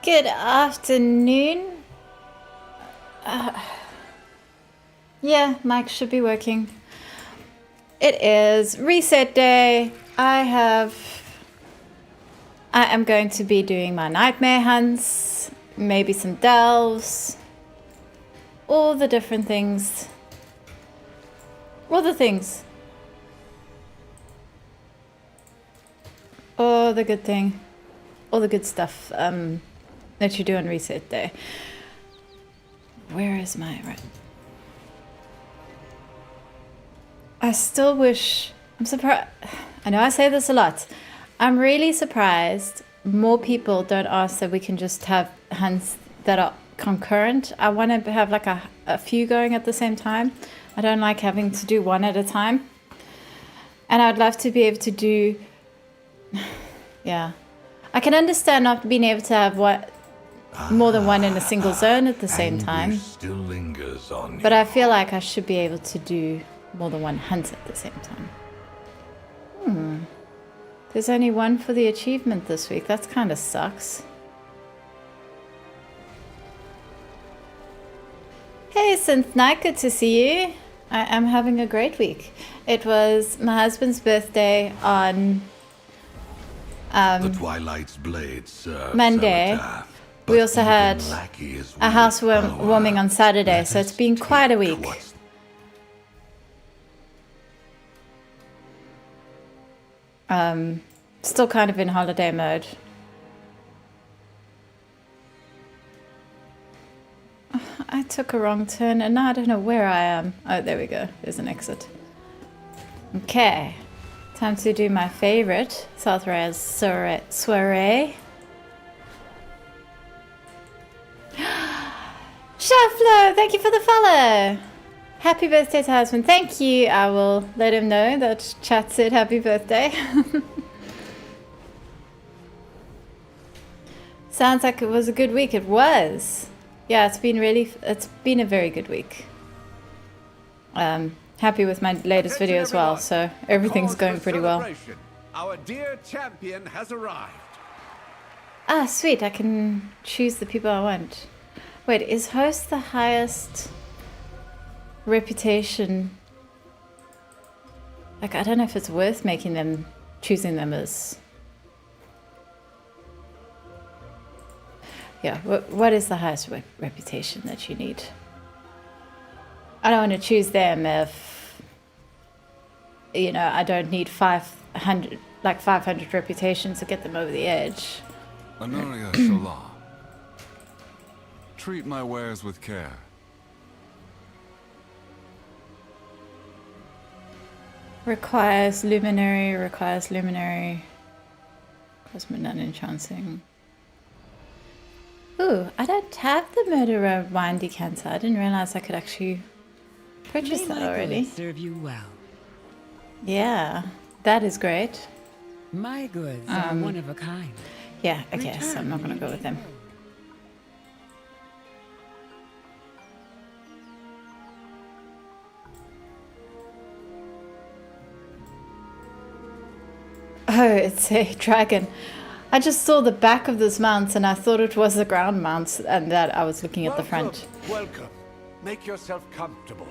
Good afternoon. Yeah, mic should be working. It is reset day. I am going to be doing my nightmare hunts, maybe some delves, all the different things. All the things. All the good thing. All the good stuff that you do on reset day. Where is my... Right. I still wish... I'm surprised... I know I say this a lot. I'm really surprised more people don't ask that we can just have hunts that are concurrent. I want to have like a few going at the same time. I don't like having to do one at a time. And I'd love to be able to do... Yeah. I can understand not being able to have more than one in a single zone at the same time. Still lingers on but I feel like I should be able to do more than one hunt at the same time. There's only one for the achievement this week. That kind of sucks. Hey, Synth Night, good to see you. I am having a great week. It was my husband's birthday on the Twilight's blade serves Monday. Avatar, We also had lackeys a with housewarming on Saturday, Let so it's us been quite a take week. what's Still kind of in holiday mode. I took a wrong turn and now I don't know where I am. Oh, there we go. There's an exit. Okay. Time to do my favorite. Southrise soiree. Shaflo, thank you for the follow. Happy birthday to husband. Thank you. I will let him know that chat said happy birthday. Sounds like it was a good week. It was. Yeah, it's been a very good week. Happy with my latest video as well, so everything's going pretty well. Our dear champion has arrived. Ah, sweet. I can choose the people I want. Wait, is host the highest reputation? Like, I don't know if it's worth choosing them as... Yeah, what is the highest reputation that you need? I don't want to choose them if, you know, I don't need 500 reputations to get them over the edge. Honoria Salah. Treat my wares with care. Requires luminary. Cosmic non-enchanting. Ooh, I don't have the murderer wine decanter. I didn't realize I could actually purchase that already. Serve you well. Yeah, that is great. My goods are one of a kind. Yeah, I guess I'm not gonna go with them. Oh, it's a dragon. I just saw the back of this mount and I thought it was the ground mount and that I was looking at the front. Welcome. Make yourself comfortable.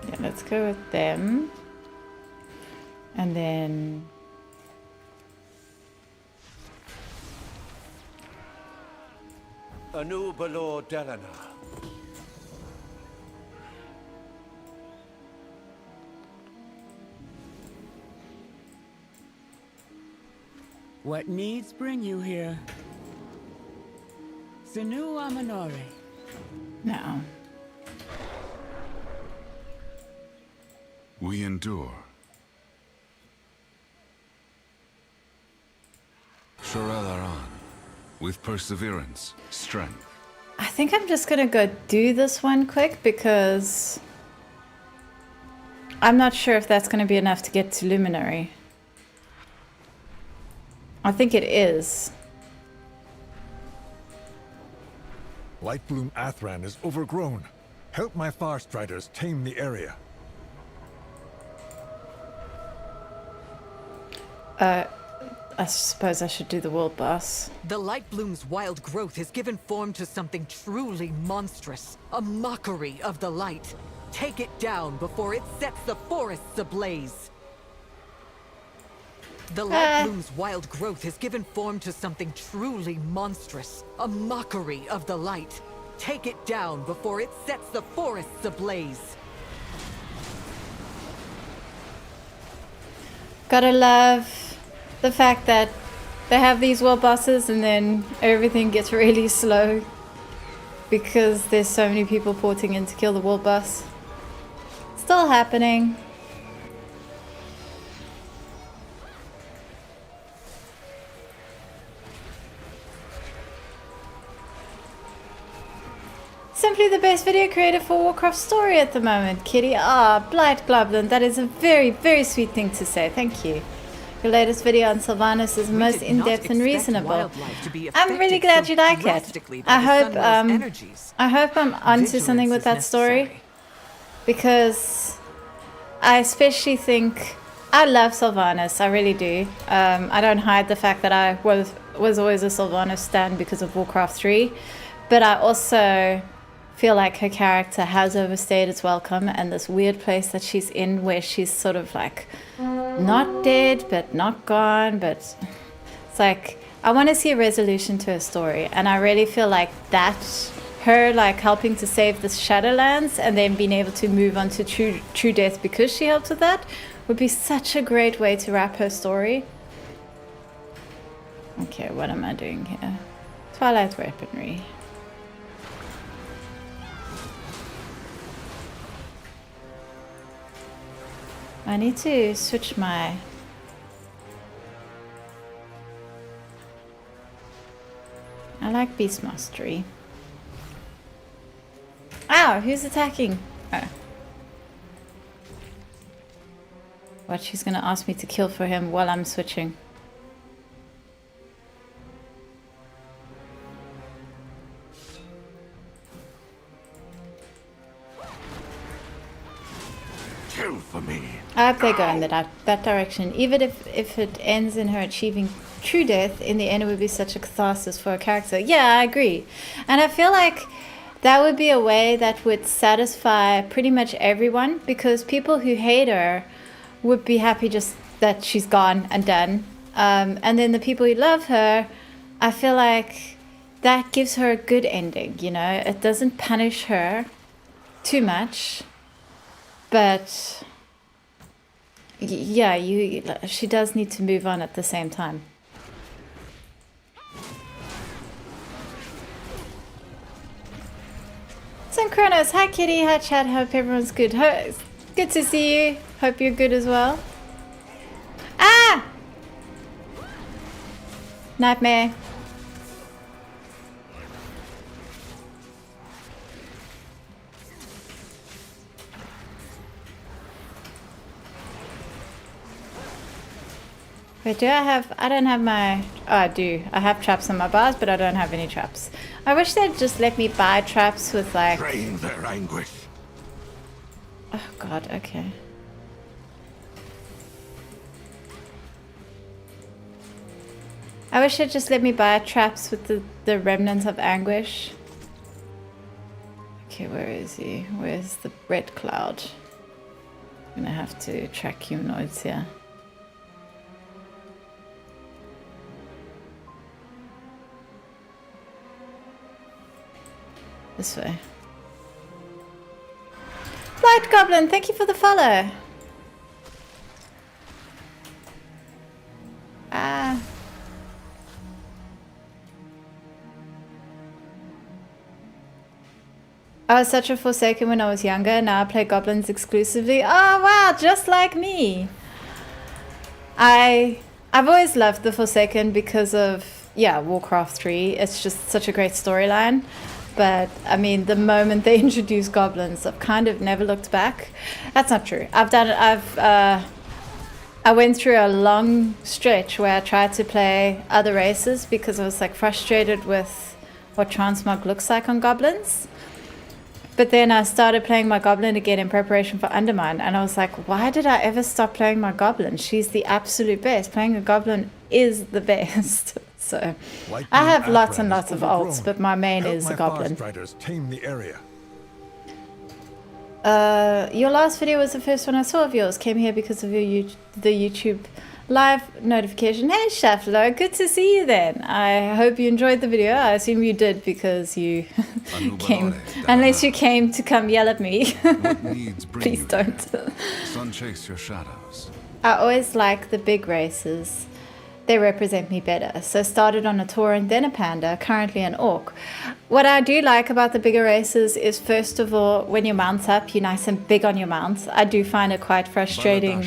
Yeah, let's go with them. And then... Anu Balor Delana. What needs bring you here? Sinu Amanore. No. We endure. Shorel Aran, with perseverance, strength. I think I'm just gonna go do this one quick because I'm not sure if that's gonna be enough to get to Luminary. I think it is. Lightbloom Athran is overgrown. Help my Farstriders tame the area. I suppose I should do the world boss. The Light Bloom's wild growth has given form to something truly monstrous. A mockery of the light. Take it down before it sets the forests ablaze. The Light Bloom's wild growth has given form to something truly monstrous. A mockery of the light. Take it down before it sets the forests ablaze. Gotta love the fact that they have these world bosses and then everything gets really slow because there's so many people porting in to kill the world boss. Still happening. Simply the best video creator for Warcraft story at the moment, Kitty. Blight Globlin, that is a very, very sweet thing to say. Thank you. Your latest video on Sylvanas is most in-depth and reasonable. I'm really glad you like it. I hope I'm onto something with that story, because I especially think I love Sylvanas. I really do. I don't hide the fact that I was always a Sylvanas stan because of Warcraft 3, but I also feel like her character has overstayed its welcome, and this weird place that she's in where she's sort of like not dead but not gone, but it's like I want to see a resolution to her story, and I really feel like that her like helping to save the Shadowlands and then being able to move on to true death because she helped with that would be such a great way to wrap her story. Okay, what am I doing here? Twilight weaponry. I need to switch my... I like Beast Mastery. Ow! Who's attacking? Oh. What, she's gonna ask me to kill for him while I'm switching. Kill for me. I hope they go in that direction. Even if it ends in her achieving true death, in the end it would be such a catharsis for a character. Yeah, I agree. And I feel like that would be a way that would satisfy pretty much everyone, because people who hate her would be happy just that she's gone and done. And then the people who love her, I feel like that gives her a good ending, you know? It doesn't punish her too much. But yeah, she does need to move on at the same time. Synchronos, hi Kitty, hi Chad, hope everyone's good. Good to see you. Hope you're good as well. Ah! Nightmare. Wait, I don't have my... Oh, I do. I have traps on my bars, but I don't have any traps. I wish they'd just let me buy traps with like... Drain their anguish. Oh god, okay. I wish they'd just let me buy traps with the remnants of anguish. Okay, where is he? Where's the red cloud? I'm gonna have to track humanoids here. This way. Blight Goblin, thank you for the follow. Ah. I was such a Forsaken when I was younger. Now I play goblins exclusively. Oh wow, just like me. I've always loved the Forsaken because of, yeah, Warcraft 3. It's just such a great storyline. But I mean, the moment they introduced goblins, I've kind of never looked back. That's not true. I went through a long stretch where I tried to play other races because I was like frustrated with what transmog looks like on goblins. But then I started playing my goblin again in preparation for Undermine, and I was like, why did I ever stop playing my goblin? She's the absolute best. Playing a goblin is the best. So I have lots and lots of alts, but my main is a goblin. Riders tame the area. Your last video was the first one I saw of yours. Came here because of the YouTube live notification. Hey Shaflo, good to see you then. I hope you enjoyed the video. I assume you did because you came, unless you came to come yell at me. What needs bring Please you don't. here? Sun chase your shadows. I always like the big races. They represent me better. So started on a Tauren, then a Panda, currently an Orc. What I do like about the bigger races is, first of all, when your mount's up, you're nice and big on your mounts. I do find it quite frustrating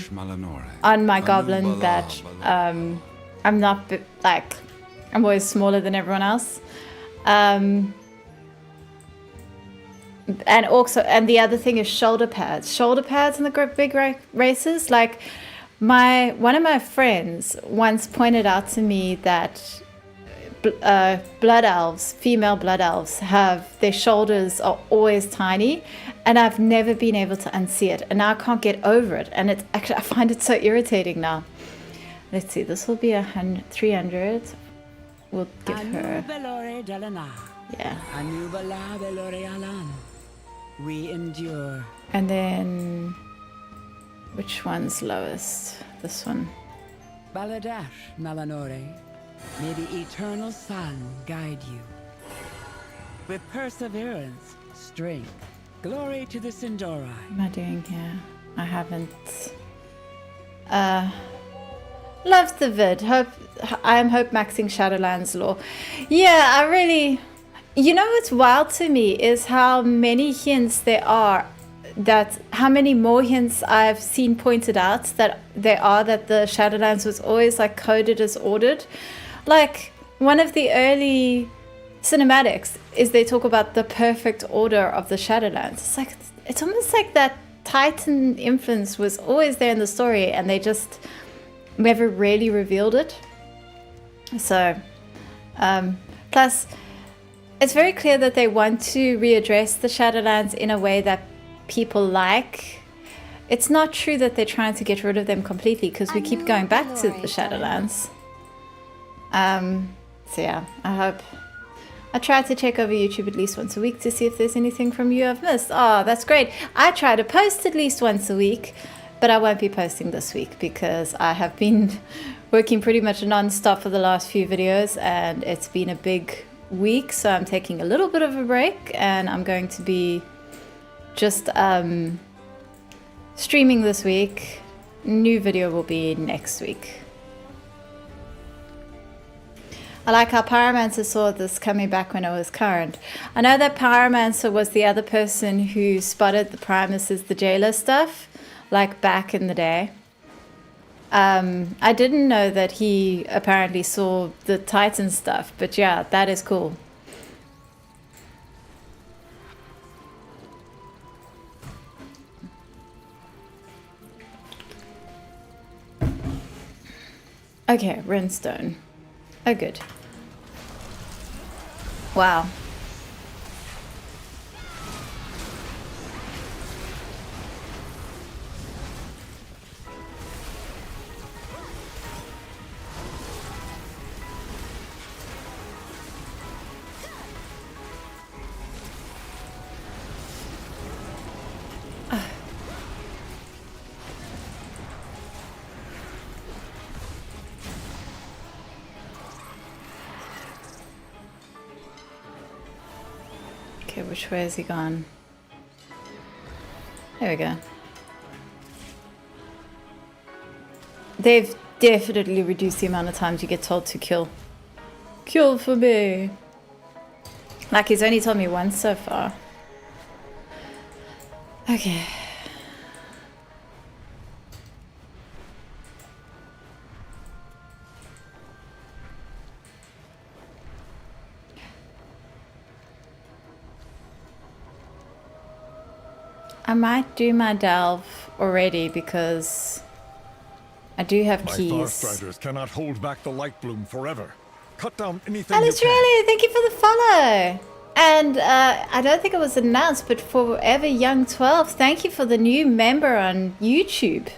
on my Goblin that I'm not, like, I'm always smaller than everyone else. And also, and the other thing is shoulder pads. Shoulder pads in the big races, like, one of my friends once pointed out to me that blood elves, female blood elves, their shoulders are always tiny, and I've never been able to unsee it, and now I can't get over it, and it's actually, I find it so irritating now. Let's see, this will be 300. We'll give her, yeah. We endure. And then, which one's lowest? This one. Baladash, Malanore. May the eternal sun guide you. With perseverance, strength, glory to the Sindori. What am I doing here? I haven't. Love the vid. I am hope maxing Shadowlands lore. Yeah, I really. You know what's wild to me is how many hints there are. How many more hints I've seen pointed out that there are, that the Shadowlands was always like coded as ordered. Like, one of the early cinematics is they talk about the perfect order of the Shadowlands. It's like, it's almost like that Titan influence was always there in the story, and they just never really revealed it. So, plus, it's very clear that they want to readdress the Shadowlands in a way that people like. It's not true that they're trying to get rid of them completely, because we keep going back to the Shadowlands. So yeah, I try to check over YouTube at least once a week to see if there's anything from you I've missed. Oh, that's great. I try to post at least once a week, but I won't be posting this week because I have been working pretty much non-stop for the last few videos, and it's been a big week, so I'm taking a little bit of a break, and I'm going to be just streaming this week. New video will be next week. I like how Pyromancer saw this coming back when it was current. I know that Pyromancer was the other person who spotted the Primus' the jailer stuff, like back in the day. I didn't know that he apparently saw the Titan stuff, but yeah, that is cool. Okay, Renstone. Oh, good. Wow. Okay, which way has he gone? There we go. They've definitely reduced the amount of times you get told to kill. Kill for me. Like, he's only told me once so far. Okay. I might do my delve already because I do have keys. My Farstriders cannot hold back the light bloom forever. Cut down anything you Alice can. Australia, thank you for the follow. And I don't think it was announced, but Forever Young 12, thank you for the new member on YouTube.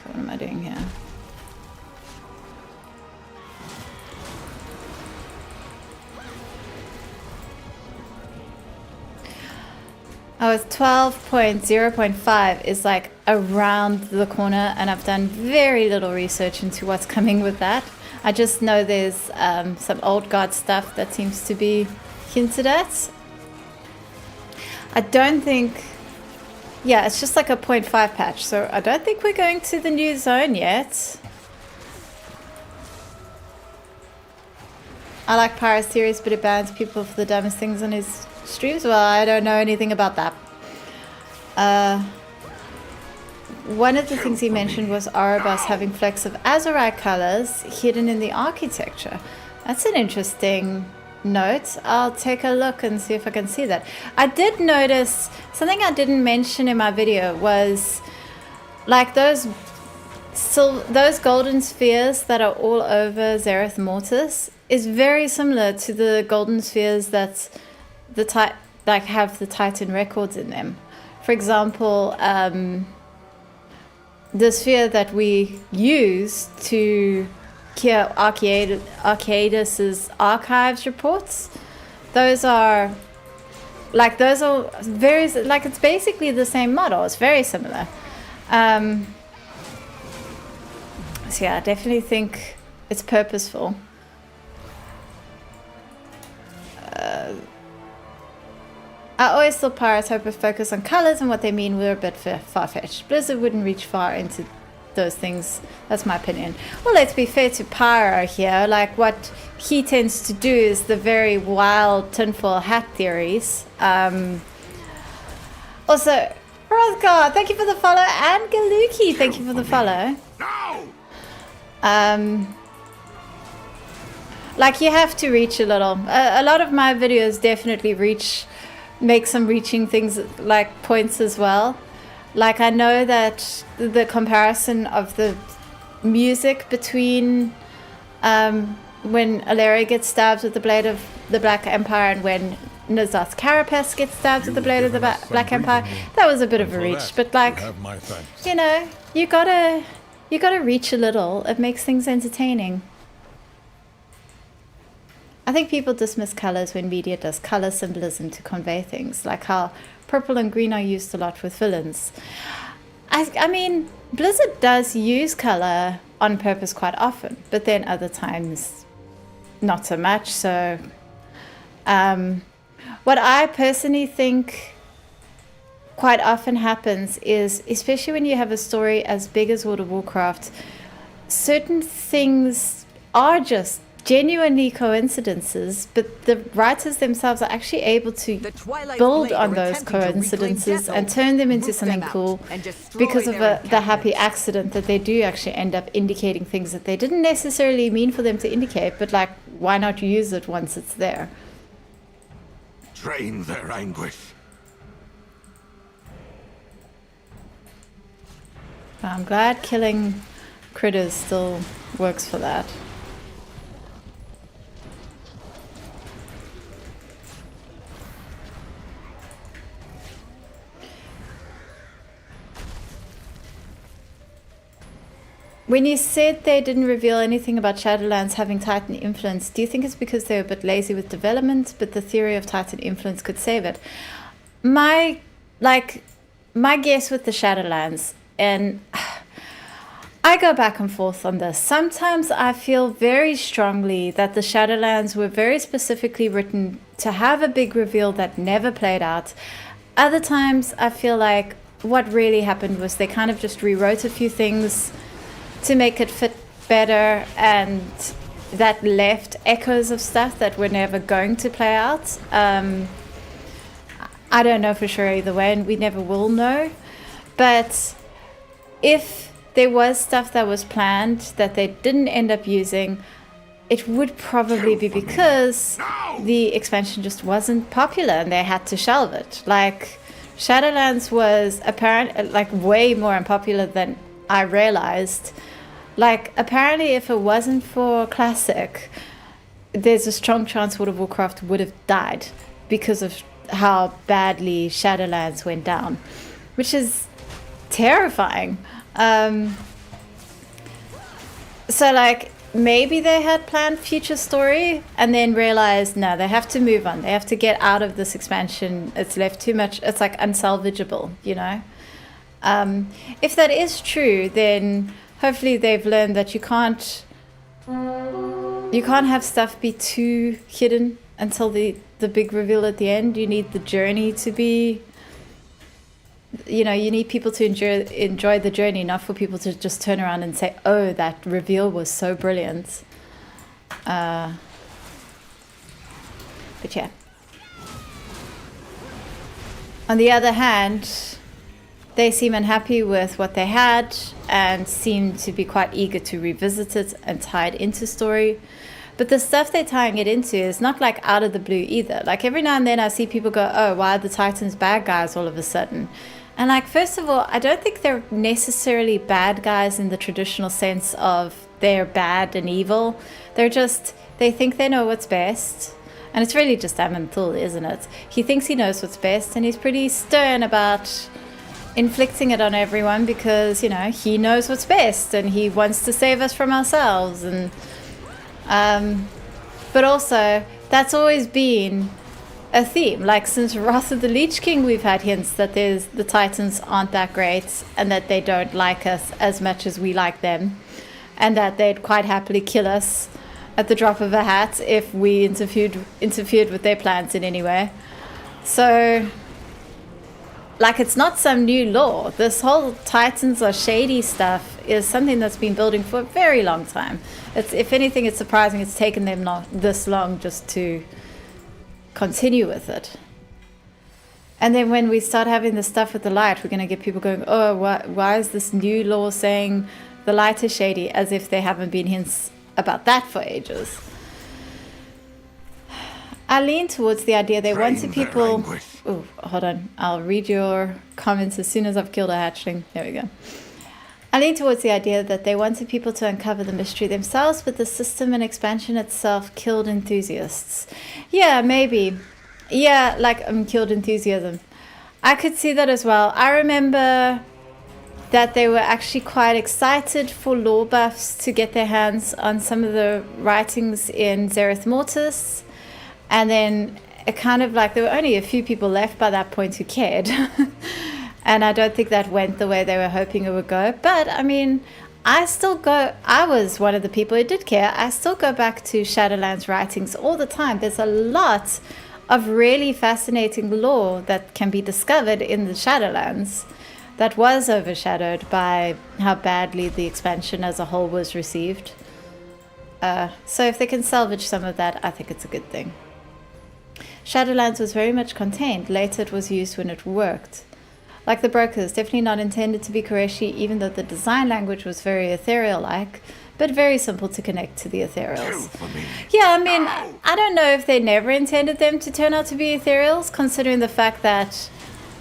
What am I doing here? Oh, it's 12.0.5 is like around the corner, and I've done very little research into what's coming with that. I just know there's some old god stuff that seems to be hinted at. I don't think... Yeah, it's just like a 0.5 patch, so I don't think we're going to the new zone yet. I like Pyro's theories, but it bans people for the dumbest things on his streams. Well, I don't know anything about that. One of the things he mentioned was Arthas having flecks of Azurite colors hidden in the architecture. That's an interesting note. I'll take a look and see if I can see that. I did notice something I didn't mention in my video was like those golden spheres that are all over Zereth Mortis is very similar to the golden spheres that have the Titan records in them. For example, the sphere that we use to hear Arcadis's archives reports, those are very, like, it's basically the same model. It's very similar. So yeah, I definitely think it's purposeful. I always thought Pirates Hope would focus on colors and what they mean were a bit far-fetched. Blizzard wouldn't reach far into those things. That's my opinion. Well, let's be fair to Pyro here. Like, what he tends to do is the very wild tinfoil hat theories. Also, Rothgar, thank you for the follow, and Galuki, thank you for the follow. Like, you have to reach a little. A lot of my videos definitely make some reaching things, like points as well. Like, I know that the comparison of the music between when Alleria gets stabbed with the blade of the Black Empire and when Nazoth Carapace gets stabbed with the blade of the Black Empire, that was a bit of a reach. But, like, you know, you gotta reach a little. It makes things entertaining. I think people dismiss colors when media does color symbolism to convey things, like how purple and green are used a lot with villains. I mean, Blizzard does use color on purpose quite often, but then other times not so much. So what I personally think quite often happens is, especially when you have a story as big as World of Warcraft, certain things are just genuinely coincidences, but the writers themselves are actually able to build on those coincidences and turn them into something cool because of the happy accident that they do actually end up indicating things that they didn't necessarily mean for them to indicate, but, like, why not use it once it's there? Drain their anguish. I'm glad killing critters still works for that. When you said they didn't reveal anything about Shadowlands having Titan influence, do you think it's because they were a bit lazy with development, but the theory of Titan influence could save it? My guess with the Shadowlands, and I go back and forth on this. Sometimes I feel very strongly that the Shadowlands were very specifically written to have a big reveal that never played out. Other times I feel like what really happened was they kind of just rewrote a few things to make it fit better, and that left echoes of stuff that were never going to play out. I don't know for sure either way, and we never will know. But if there was stuff that was planned that they didn't end up using, it would probably be because the expansion just wasn't popular and they had to shelve it. Like, Shadowlands was apparently, like, way more unpopular than I realized. Like, apparently if it wasn't for Classic, there's a strong chance World of Warcraft would have died because of how badly Shadowlands went down, which is terrifying. So like, maybe they had planned future story and then realized, no, they have to move on. They have to get out of this expansion. It's left too much. It's like unsalvageable, you know? If that is true, then hopefully they've learned that you can't have stuff be too hidden until the big reveal at the end. You need the journey to be, you know, you need people to enjoy the journey, not for people to just turn around and say, oh, that reveal was so brilliant. But yeah. On the other hand, they seem unhappy with what they had and seem to be quite eager to revisit it and tie it into story. But the stuff they're tying it into is not like out of the blue either. Like every now and then I see people go, oh, why are the Titans bad guys all of a sudden? And like, first of all, I don't think they're necessarily bad guys in the traditional sense of they're bad and evil. They're just, they think they know what's best. And it's really just Amanthul, isn't it? He thinks he knows what's best and he's pretty stern about inflicting it on everyone because, you know, he knows what's best and he wants to save us from ourselves. And but also that's always been a theme. Like since Wrath of the Lich King, we've had hints that the Titans aren't that great and that they don't like us as much as we like them, and that they'd quite happily kill us at the drop of a hat if we interfered with their plans in any way. So like, it's not some new lore. This whole Titans are shady stuff is something that's been building for a very long time. It's, if anything, it's surprising it's taken them this long just to continue with it. And then when we start having the stuff with the light, we're going to get people going, oh, why is this new lore saying the light is shady, as if there haven't been hints about that for ages. I lean towards the idea they wanted people... Oh, hold on. I'll read your comments as soon as I've killed a hatchling. There we go. I lean towards the idea that they wanted people to uncover the mystery themselves, but the system and expansion itself killed enthusiasts. Yeah, maybe. Yeah, like killed enthusiasm. I could see that as well. I remember that they were actually quite excited for lore buffs to get their hands on some of the writings in Zereth Mortis. And then it kind of like there were only a few people left by that point who cared. And I don't think that went the way they were hoping it would go. But I mean, I was one of the people who did care. I still go back to Shadowlands writings all the time. There's a lot of really fascinating lore that can be discovered in the Shadowlands that was overshadowed by how badly the expansion as a whole was received. So if they can salvage some of that, I think it's a good thing. Shadowlands was very much contained. Later it was used when it worked. Like the brokers, definitely not intended to be Koreshi, even though the design language was very ethereal-like, but very simple to connect to the ethereals. Yeah, I mean, I don't know if they never intended them to turn out to be ethereals, considering the fact that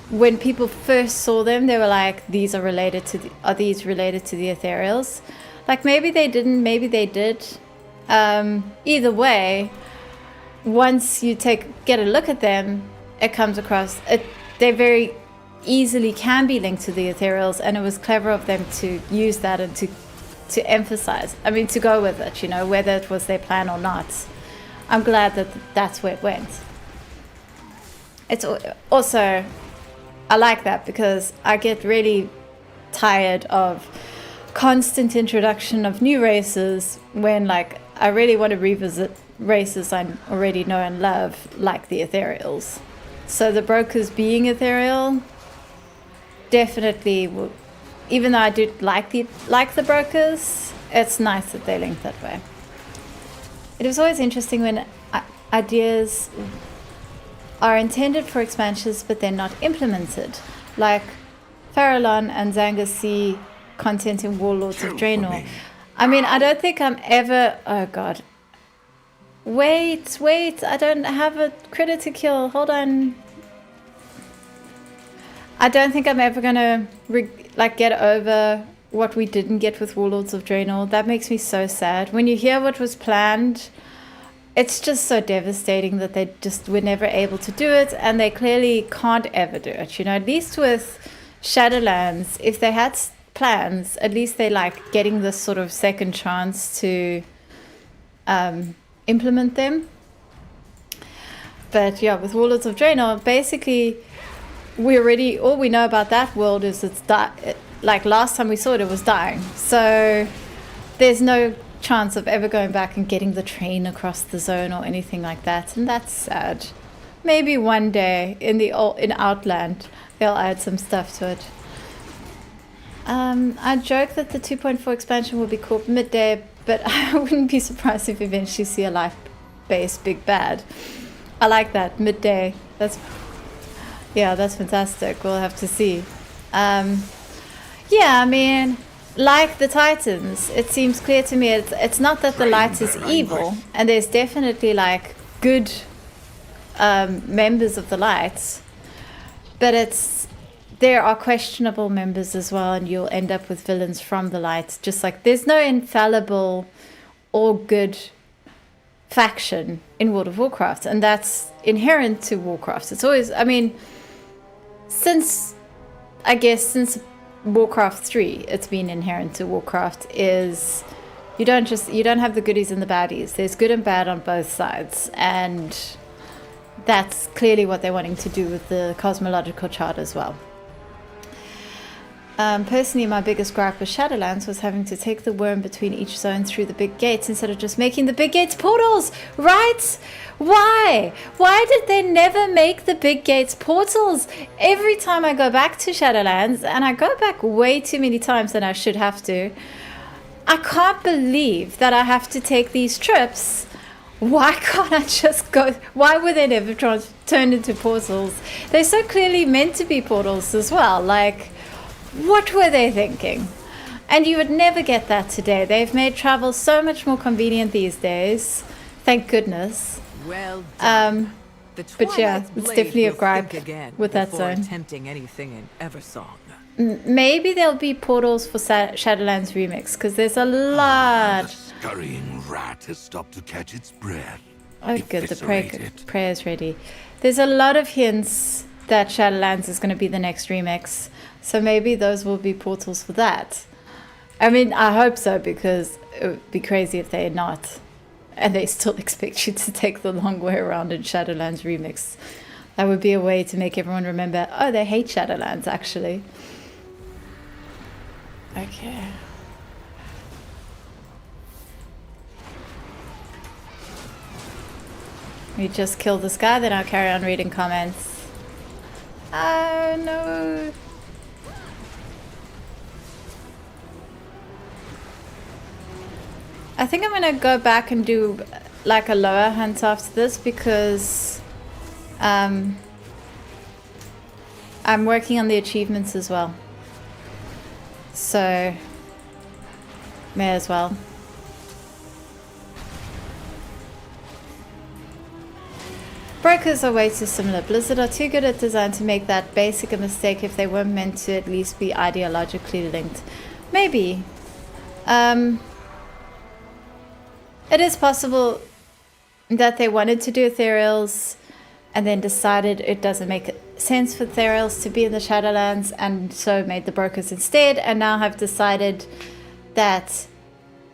when people first saw them, they were like, are these related to the ethereals? Like, maybe they didn't, maybe they did. Either way, once you get a look at them, it comes across, they very easily can be linked to the ethereals, and it was clever of them to use that and to emphasize, I mean, to go with it, you know, whether it was their plan or not. I'm glad that that's where it went. It's also, I like that because I get really tired of constant introduction of new races when, like, I really want to revisit races I already know and love, like the ethereals. So the brokers being ethereal definitely will, even though I do like the brokers, it's nice that they're linked that way. It was always interesting when ideas are intended for expansions but they're not implemented, like Farallon and Zangasea content in Warlords of Draenor. I mean, I don't think I'm ever... Oh god. Wait, I don't have a critter to kill. Hold on. I don't think I'm ever gonna get over what we didn't get with Warlords of Draenor. That makes me so sad. When you hear what was planned, it's just so devastating that they just were never able to do it, and they clearly can't ever do it. You know, at least with Shadowlands, if they had plans, at least they like getting this sort of second chance to implement them. But yeah, with Warlords of Draenor, basically, all we know about that world is it's like last time we saw it, it was dying. So there's no chance of ever going back and getting the train across the zone or anything like that, and that's sad. Maybe one day in Outland they'll add some stuff to it. I joke that the 2.4 expansion will be called Midday, but I wouldn't be surprised if we eventually see a life-based big bad. I like that, Midday. That's fantastic. We'll have to see. Yeah, I mean, like the Titans, it seems clear to me it's not that the light is evil, and there's definitely like good members of the light, but there are questionable members as well, and you'll end up with villains from the light. Just like there's no infallible or good faction in World of Warcraft, and that's inherent to Warcraft. It's always, I mean, since Warcraft 3, it's been inherent to Warcraft is you don't have the goodies and the baddies. There's good and bad on both sides, and that's clearly what they're wanting to do with the cosmological chart as well. Personally, my biggest gripe with Shadowlands was having to take the worm between each zone through the big gates instead of just making the big gates portals, right? Why? Why did they never make the big gates portals? Every time I go back to Shadowlands, and I go back way too many times than I should have to, I can't believe that I have to take these trips. Why can't I just go? Why were they never turned into portals? They're so clearly meant to be portals as well. Like, what were they thinking? And you would never get that today. They've made travel so much more convenient these days. Thank goodness. Well done. But yeah, it's definitely a gripe with that zone. Attempting anything in Eversong. Maybe there'll be portals for Shadowlands Remix, because there's a lot. The scurrying rat has stopped to catch its breath. Oh, good. The Eviscerate prayer's ready. There's a lot of hints that Shadowlands is going to be the next remix. So maybe those will be portals for that. I mean, I hope so, because it would be crazy if they're not. And they still expect you to take the long way around in Shadowlands Remix. That would be a way to make everyone remember, oh, they hate Shadowlands, actually. Okay. We just killed this guy, then I'll carry on reading comments. Oh, no. I think I'm gonna go back and do like a lower hunt after this, because I'm working on the achievements as well. So may as well. Brokers are way too similar. Blizzard are too good at design to make that basic a mistake if they weren't meant to at least be ideologically linked. Maybe. It is possible that they wanted to do ethereals and then decided it doesn't make sense for ethereals to be in the Shadowlands, and so made the brokers instead, and now have decided that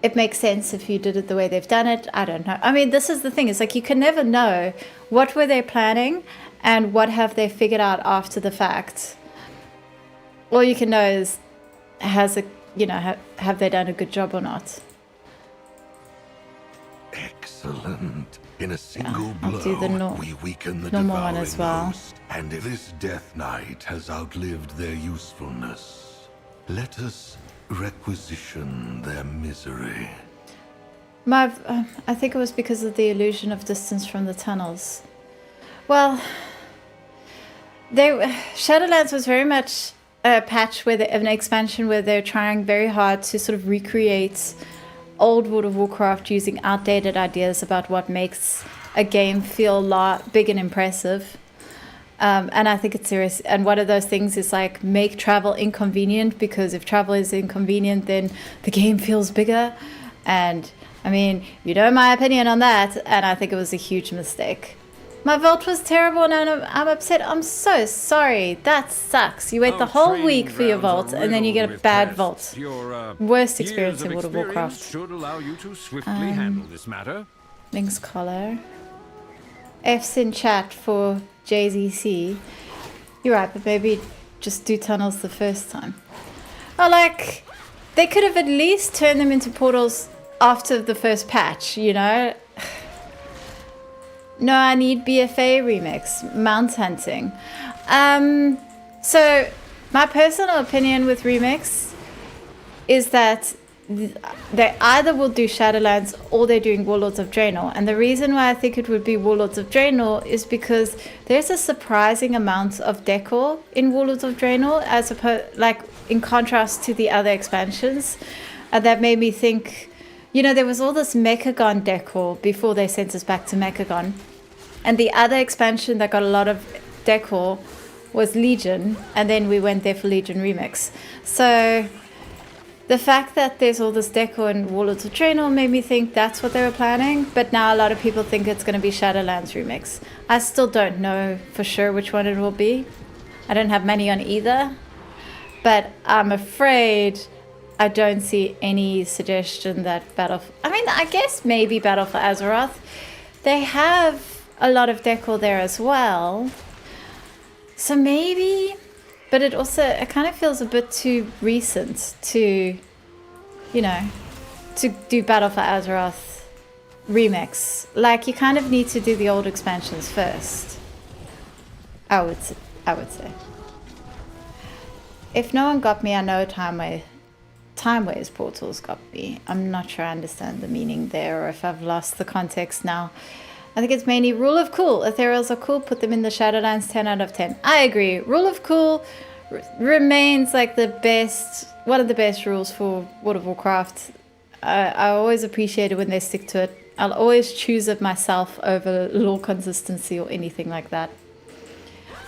it makes sense if you did it the way they've done it. I don't know. I mean, this is the thing. It's like you can never know what were they planning and what have they figured out after the fact. All you can know is have they done a good job or not. Excellent. In a single I'll do the blow, we weaken the normal devouring one as well. host. And if this Death Knight has outlived their usefulness, let us requisition their misery. I think it was because of the illusion of distance from the tunnels. Well, Shadowlands was very much a patch an expansion where they're trying very hard to sort of recreate old World of Warcraft using outdated ideas about what makes a game feel big and impressive. And I think it's serious. And one of those things is like make travel inconvenient, because if travel is inconvenient, then the game feels bigger. And I mean, you know my opinion on that, and I think it was a huge mistake. My vault was terrible and I'm upset. I'm so sorry. That sucks. You wait the whole week for your vault and then you get a bad vault. Worst experience in World of Warcraft. Should allow you to swiftly handle this matter. Link's collar. F's in chat for JZC. You're right, but maybe just do tunnels the first time. Oh, like, they could have at least turned them into portals after the first patch, you know? No, I need BFA remix. Mount hunting. So, my personal opinion with remix is that they either will do Shadowlands or they're doing Warlords of Draenor. And the reason why I think it would be Warlords of Draenor is because there's a surprising amount of decor in Warlords of Draenor, as opposed, like, in contrast to the other expansions. That made me think, you know, there was all this Mechagon decor before they sent us back to Mechagon. And the other expansion that got a lot of decor was Legion, and then we went there for Legion Remix. So the fact that there's all this decor in Warlords of Draenor made me think that's what they were planning, but now a lot of people think it's going to be Shadowlands Remix. I still don't know for sure which one it will be. I don't have money on either, but I'm afraid I don't see any suggestion that I guess maybe Battle for Azeroth. They have a lot of decor there as well. So maybe, but it kind of feels a bit too recent to, you know, to do Battle for Azeroth remix. Like, you kind of need to do the old expansions first. I would say. If no one got me, I know Timeways portals got me. I'm not sure I understand the meaning there, or if I've lost the context now. I think it's mainly rule of cool. Ethereals are cool, put them in the Shadowlands, 10 out of 10. I agree. Rule of cool remains like one of the best rules for World of Warcraft. I always appreciate it when they stick to it. I'll always choose it myself over lore consistency or anything like that.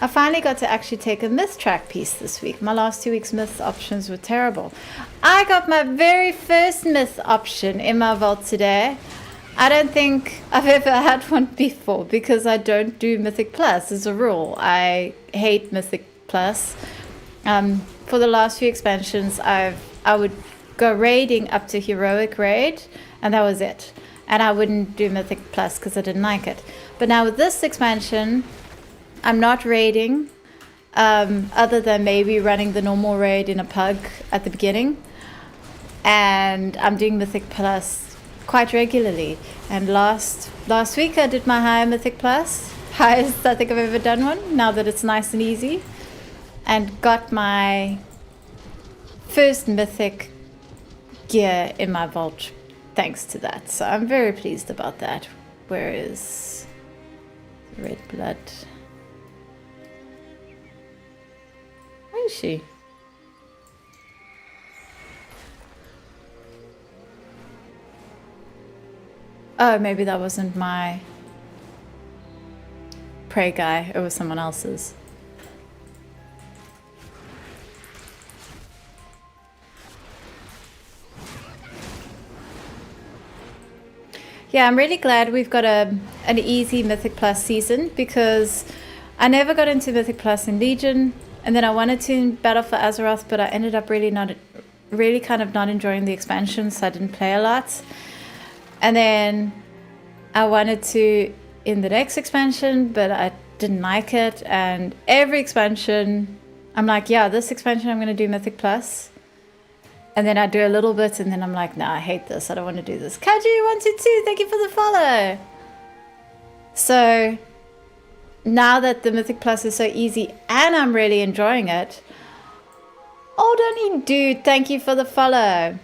I finally got to actually take a myth track piece this week. My last 2 weeks' myth options were terrible. I got my very first myth option in my vault today. I don't think I've ever had one before because I don't do Mythic Plus as a rule. I hate Mythic Plus. For the last few expansions, I would go raiding up to Heroic Raid, and that was it. And I wouldn't do Mythic Plus because I didn't like it. But now with this expansion, I'm not raiding, other than maybe running the normal raid in a pug at the beginning. And I'm doing Mythic Plus quite regularly. And last week I did my high Mythic Plus, highest I think I've ever done one, now that it's nice and easy, and got my first Mythic gear in my vault thanks to that. So I'm very pleased about that. Where is Red Blood? Where is she? Oh, maybe that wasn't my prey guy. It was someone else's. Yeah, I'm really glad we've got an easy Mythic Plus season, because I never got into Mythic Plus in Legion, and then I wanted to in Battle for Azeroth, but I ended up really kind of not enjoying the expansion, so I didn't play a lot. And then I wanted to in the next expansion, but I didn't like it. And every expansion, I'm like, yeah, this expansion I'm going to do Mythic Plus. And then I do a little bit, and then I'm like, nah, I hate this. I don't want to do this. Kaji122, thank you for the follow. So now that the Mythic Plus is so easy and I'm really enjoying it, oh, Donny Dude, thank you for the follow.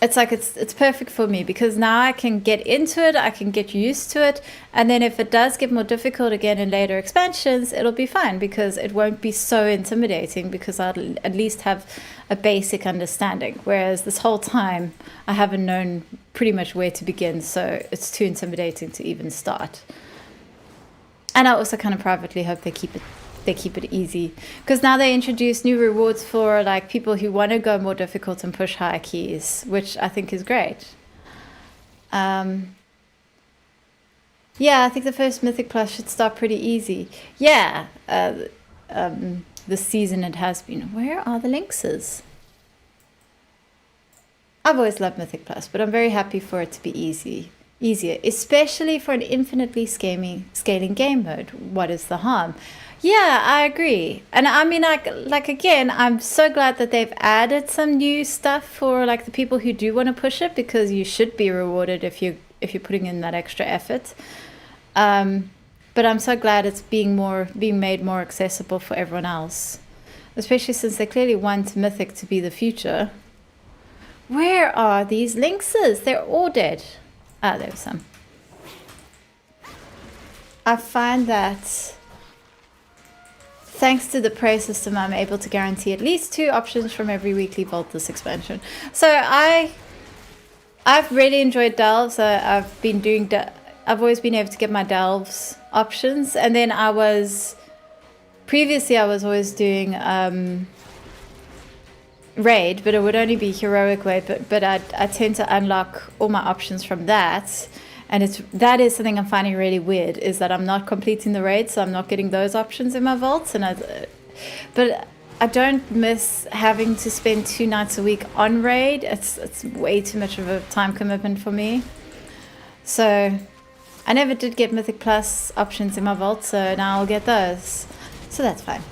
It's like it's perfect for me, because now I can get into it, I can get used to it, and then if it does get more difficult again in later expansions, it'll be fine, because it won't be so intimidating, because I'll at least have a basic understanding, whereas this whole time I haven't known pretty much where to begin, so it's too intimidating to even start. And I also kind of privately hope they keep it easy, because now they introduce new rewards for like people who want to go more difficult and push higher keys, which I think is great. Yeah, I think the first Mythic Plus should start pretty easy. Yeah, this season it has been. Where are the Lynxes? I've always loved Mythic Plus, but I'm very happy for it to be easier, especially for an infinitely scaling game mode. What is the harm? Yeah, I agree. And I mean, like again, I'm so glad that they've added some new stuff for like the people who do want to push it, because you should be rewarded if you're putting in that extra effort. But I'm so glad it's being made more accessible for everyone else, especially since they clearly want Mythic to be the future. Where are these lynxes? They're all dead. Ah, there's some. I find that thanks to the prey system, I'm able to guarantee at least 2 options from every weekly vault this expansion. So I've really enjoyed delves. I've been doing I've always been able to get my delves options, and then previously I was always doing raid, but it would only be heroic raid, but I tend to unlock all my options from that. And that is something I'm finding really weird, is that I'm not completing the raid, so I'm not getting those options in my vaults. But I don't miss having to spend 2 nights a week on raid. It's way too much of a time commitment for me. So I never did get Mythic Plus options in my vault, so now I'll get those. So that's fine.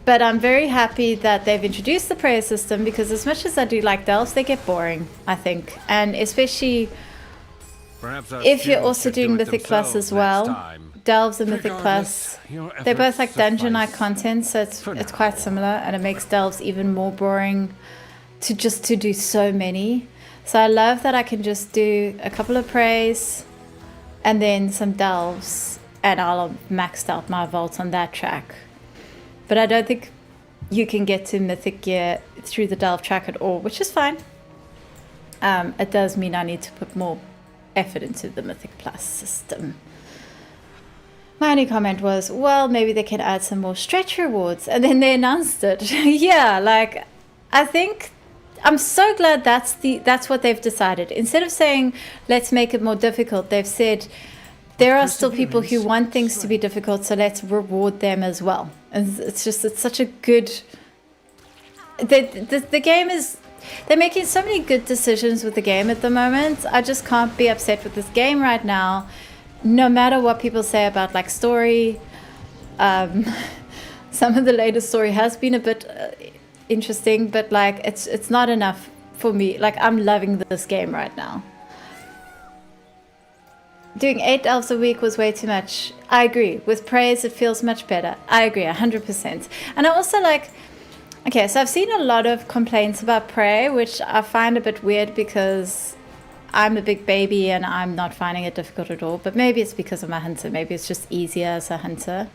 But I'm very happy that they've introduced the prayer system, because as much as I do like delves, they get boring, I think. And especially if you're also doing Mythic Plus as well. Delves and Mythic Plus, they're both like dungeon-like content, so it's quite similar, and it makes delves even more boring to do so many. So I love that I can just do a couple of prays and then some delves, and I'll have maxed out my vault on that track. But I don't think you can get to Mythic gear through the delve track at all, which is fine. It does mean I need to put more effort into the Mythic Plus system. My only comment was, well, maybe they can add some more stretch rewards, and then they announced it. Yeah, like, I think I'm so glad that's what they've decided. Instead of saying, let's make it more difficult, they've said, there are still people who want things to be difficult, so let's reward them as well. And it's such a good... The game is... They're making so many good decisions with the game at the moment. I just can't be upset with this game right now, no matter what people say about like story. Some of the latest story has been a bit interesting, but like it's not enough for me. Like, I'm loving this game right now. Doing 8 elves a week was way too much. I agree. With praise, it feels much better. I agree 100%. And I also like... Okay, so I've seen a lot of complaints about prey, which I find a bit weird because I'm a big baby and I'm not finding it difficult at all. But maybe it's because I'm a hunter. Maybe it's just easier as a hunter.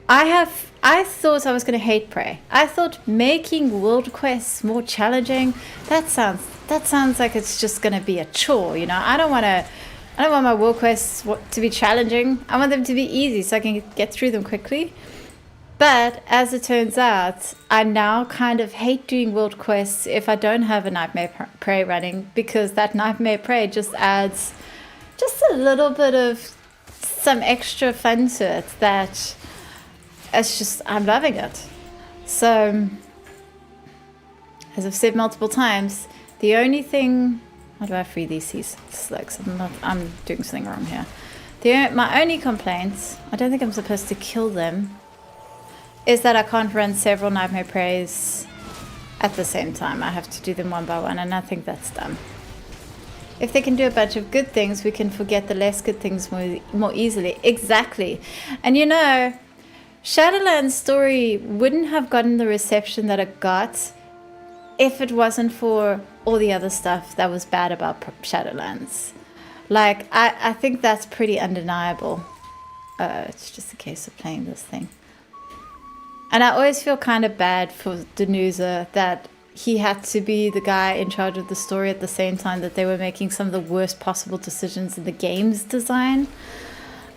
I thought I was going to hate prey. I thought making world quests more challenging, that sounds like it's just going to be a chore, you know. I don't want my world quests to be challenging. I want them to be easy so I can get through them quickly. But as it turns out, I now kind of hate doing world quests if I don't have a Nightmare Prey running, because that Nightmare Prey just adds just a little bit of some extra fun to it that it's just, I'm loving it. So, as I've said multiple times, the only thing... How do I free these seas? Slugs. I'm doing something wrong here. My only complaint, I don't think I'm supposed to kill them, is that I can't run several Nightmare Preys at the same time. I have to do them one by one, and I think that's dumb. If they can do a bunch of good things, we can forget the less good things more easily. Exactly. And you know, Shadowlands story wouldn't have gotten the reception that it got if it wasn't for all the other stuff that was bad about Shadowlands. Like, I think that's pretty undeniable. It's just a case of playing this thing. And I always feel kind of bad for Danusa that he had to be the guy in charge of the story at the same time that they were making some of the worst possible decisions in the game's design.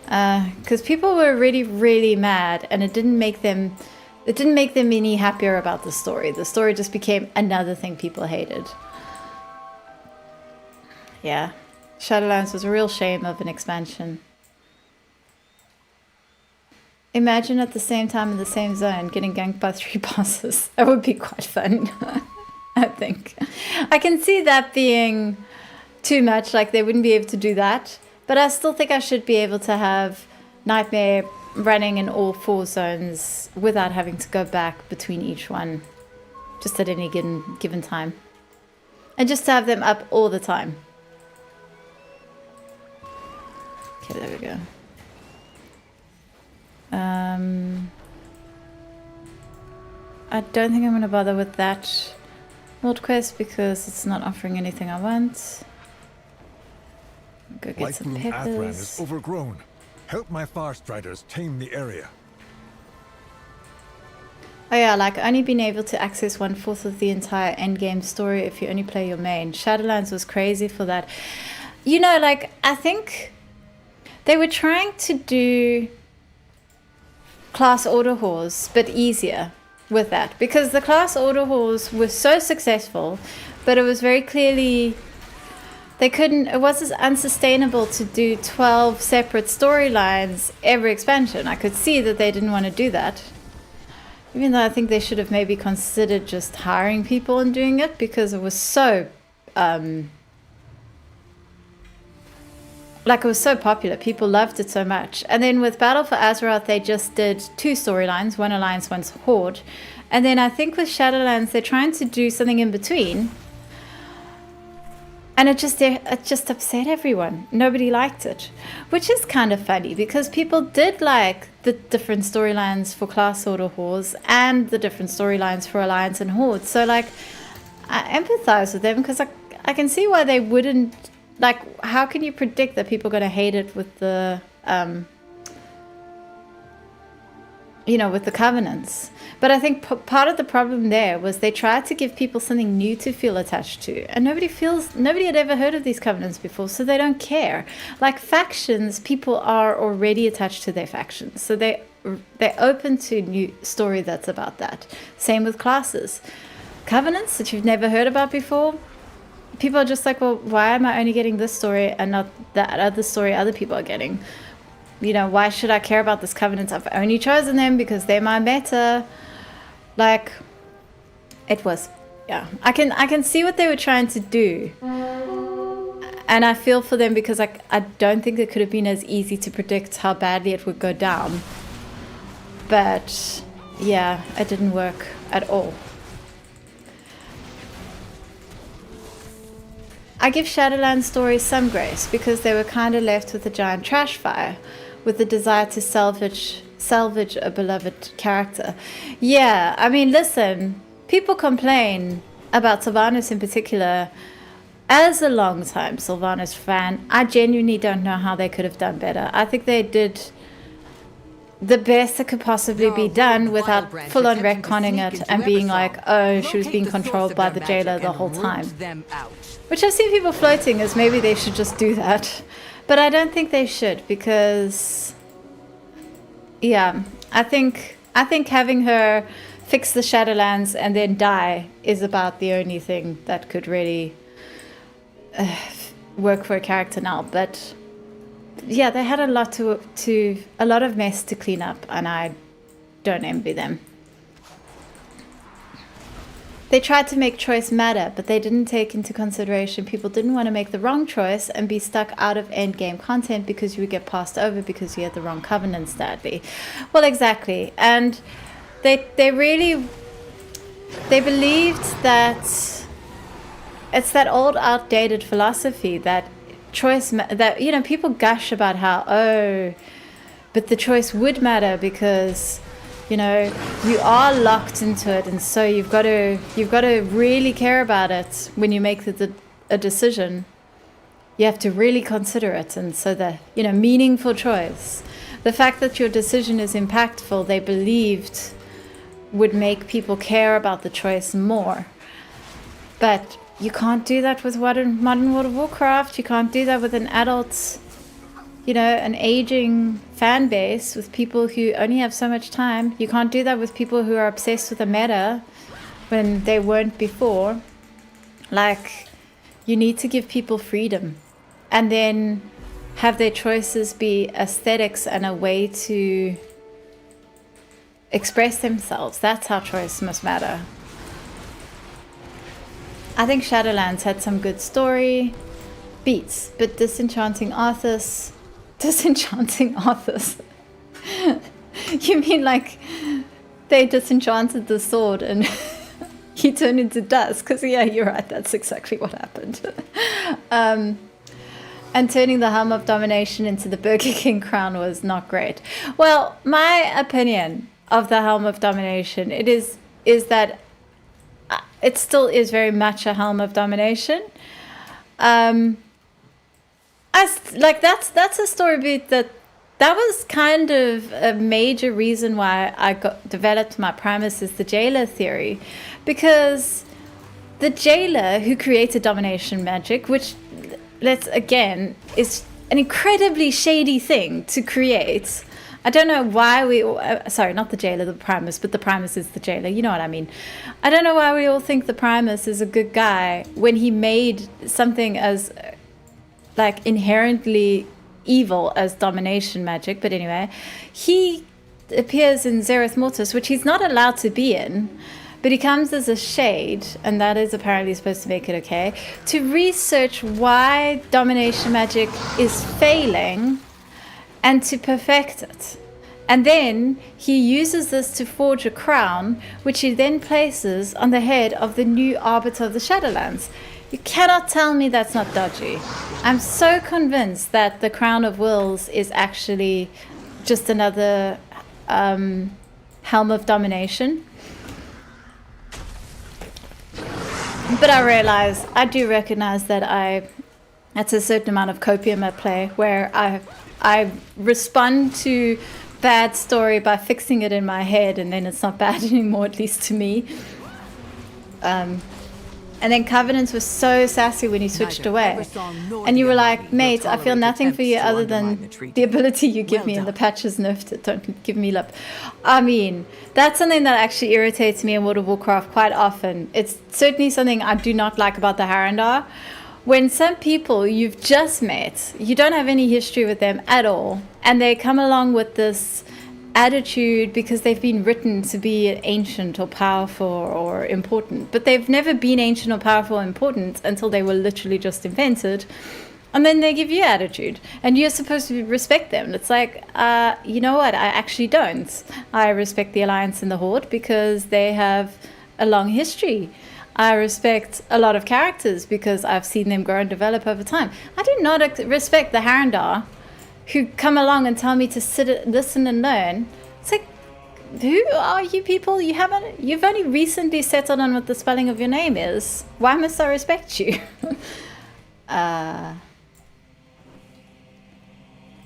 Because people were really, really mad, and it didn't make them any happier about the story. The story just became another thing people hated. Yeah, Shadowlands was a real shame of an expansion. Imagine at the same time in the same zone getting ganked by 3 bosses. That would be quite fun, I think. I can see that being too much, like they wouldn't be able to do that. But I still think I should be able to have Nightmare running in all 4 zones without having to go back between each one, just at any given time. And just to have them up all the time. Okay, there we go. I don't think I'm going to bother with that world quest because it's not offering anything I want. Go get some Lightbloom Athran peppers. is overgrown. Help my Farstriders tame the area. Oh yeah, like only being able to access 1/4 of the entire endgame story if you only play your main. Shadowlands was crazy for that. You know, like, I think they were trying to do class order whores, but easier with that. Because the class order whores were so successful, but it was very clearly... it was unsustainable to do 12 separate storylines every expansion. I could see that they didn't want to do that. Even though I think they should have maybe considered just hiring people and doing it, because it was so, it was so popular. People loved it so much. And then with Battle for Azeroth, they just did 2 storylines, one Alliance, one Horde. And then I think with Shadowlands, they're trying to do something in between. And it just upset everyone. Nobody liked it, which is kind of funny because people did like the different storylines for Class Order Whores and the different storylines for Alliance and Horde. So like, I empathize with them because I can see why they wouldn't, like, how can you predict that people are going to hate it with the, with the covenants? But I think part of the problem there was they tried to give people something new to feel attached to. And nobody had ever heard of these covenants before, so they don't care. Like factions, people are already attached to their factions. So they're open to new story that's about that. Same with classes. Covenants that you've never heard about before, people are just like, well, why am I only getting this story and not that other story other people are getting? You know, why should I care about this covenant? I've only chosen them because they're my meta. Like, it was, yeah. I can see what they were trying to do. And I feel for them because I don't think it could have been as easy to predict how badly it would go down. But, yeah, it didn't work at all. I give Shadowlands stories some grace because they were kind of left with a giant trash fire, with the desire to salvage a beloved character. Yeah, I mean, listen, people complain about Sylvanas in particular. As a long-time Sylvanas fan, I genuinely don't know how they could have done better. I think they did the best that could possibly be done without full-on retconning it and being like, oh, she was being controlled by the jailer the whole time. Which I've seen people floating as maybe they should just do that. But I don't think they should because, yeah, I think having her fix the Shadowlands and then die is about the only thing that could really work for a character now. But yeah, they had a lot of mess to clean up, and I don't envy them. They tried to make choice matter, but they didn't take into consideration people didn't want to make the wrong choice and be stuck out of endgame content because you would get passed over because you had the wrong covenants, sadly. Well, exactly. And they believed that it's that old outdated philosophy that choice, that, you know, people gush about how, oh, but the choice would matter because, you know, you are locked into it, and so you've got to really care about it when you make a decision. You have to really consider it, and so the, you know, meaningful choice. The fact that your decision is impactful, they believed would make people care about the choice more. But you can't do that with modern World of Warcraft. You can't do that with an adult, you know, an aging fan base with people who only have so much time. You can't do that with people who are obsessed with the meta when they weren't before. Like, you need to give people freedom and then have their choices be aesthetics and a way to express themselves. That's how choice must matter. I think Shadowlands had some good story beats, but Disenchanting Arthas. You mean like they disenchanted the sword and he turned into dust? Because yeah, you're right, that's exactly what happened. And turning the Helm of Domination into the Burger King crown was not great. Well, my opinion of the Helm of Domination, is that it still is very much a Helm of Domination. That's a story beat that was kind of a major reason why I developed my premise as the jailer theory, because the jailer who created domination magic, which is an incredibly shady thing to create. I don't know why sorry, not the jailer, the Primus, but the Primus is the jailer. You know what I mean? I don't know why we all think the Primus is a good guy when he made something as like inherently evil as domination magic. But anyway, he appears in Zereth Mortis, which he's not allowed to be in, but he comes as a shade, and that is apparently supposed to make it okay, to research why domination magic is failing and to perfect it. And then he uses this to forge a crown, which he then places on the head of the new Arbiter of the Shadowlands. You cannot tell me that's not dodgy. I'm so convinced that the Crown of Wills is actually just another Helm of Domination. But I do recognize that that's a certain amount of copium at play, where I respond to bad story by fixing it in my head, and then it's not bad anymore, at least to me. And then Covenants was so sassy when you switched away. And you were like, mate, I feel nothing for you other than the ability you give me, and the patch is nerfed it, don't give me lip. I mean, that's something that actually irritates me in World of Warcraft quite often. It's certainly something I do not like about the Harandar. When some people you've just met, you don't have any history with them at all, and they come along with this attitude because they've been written to be ancient or powerful or important, but they've never been ancient or powerful or important until they were literally just invented, and then they give you attitude and you're supposed to respect them. It's like, you know what, I actually don't. I respect the Alliance and the Horde because they have a long history. I respect a lot of characters because I've seen them grow and develop over time. I do not respect the Harandar who come along and tell me to sit, listen and learn. It's like, who are you people? You've only recently settled on what the spelling of your name is. Why must I respect you?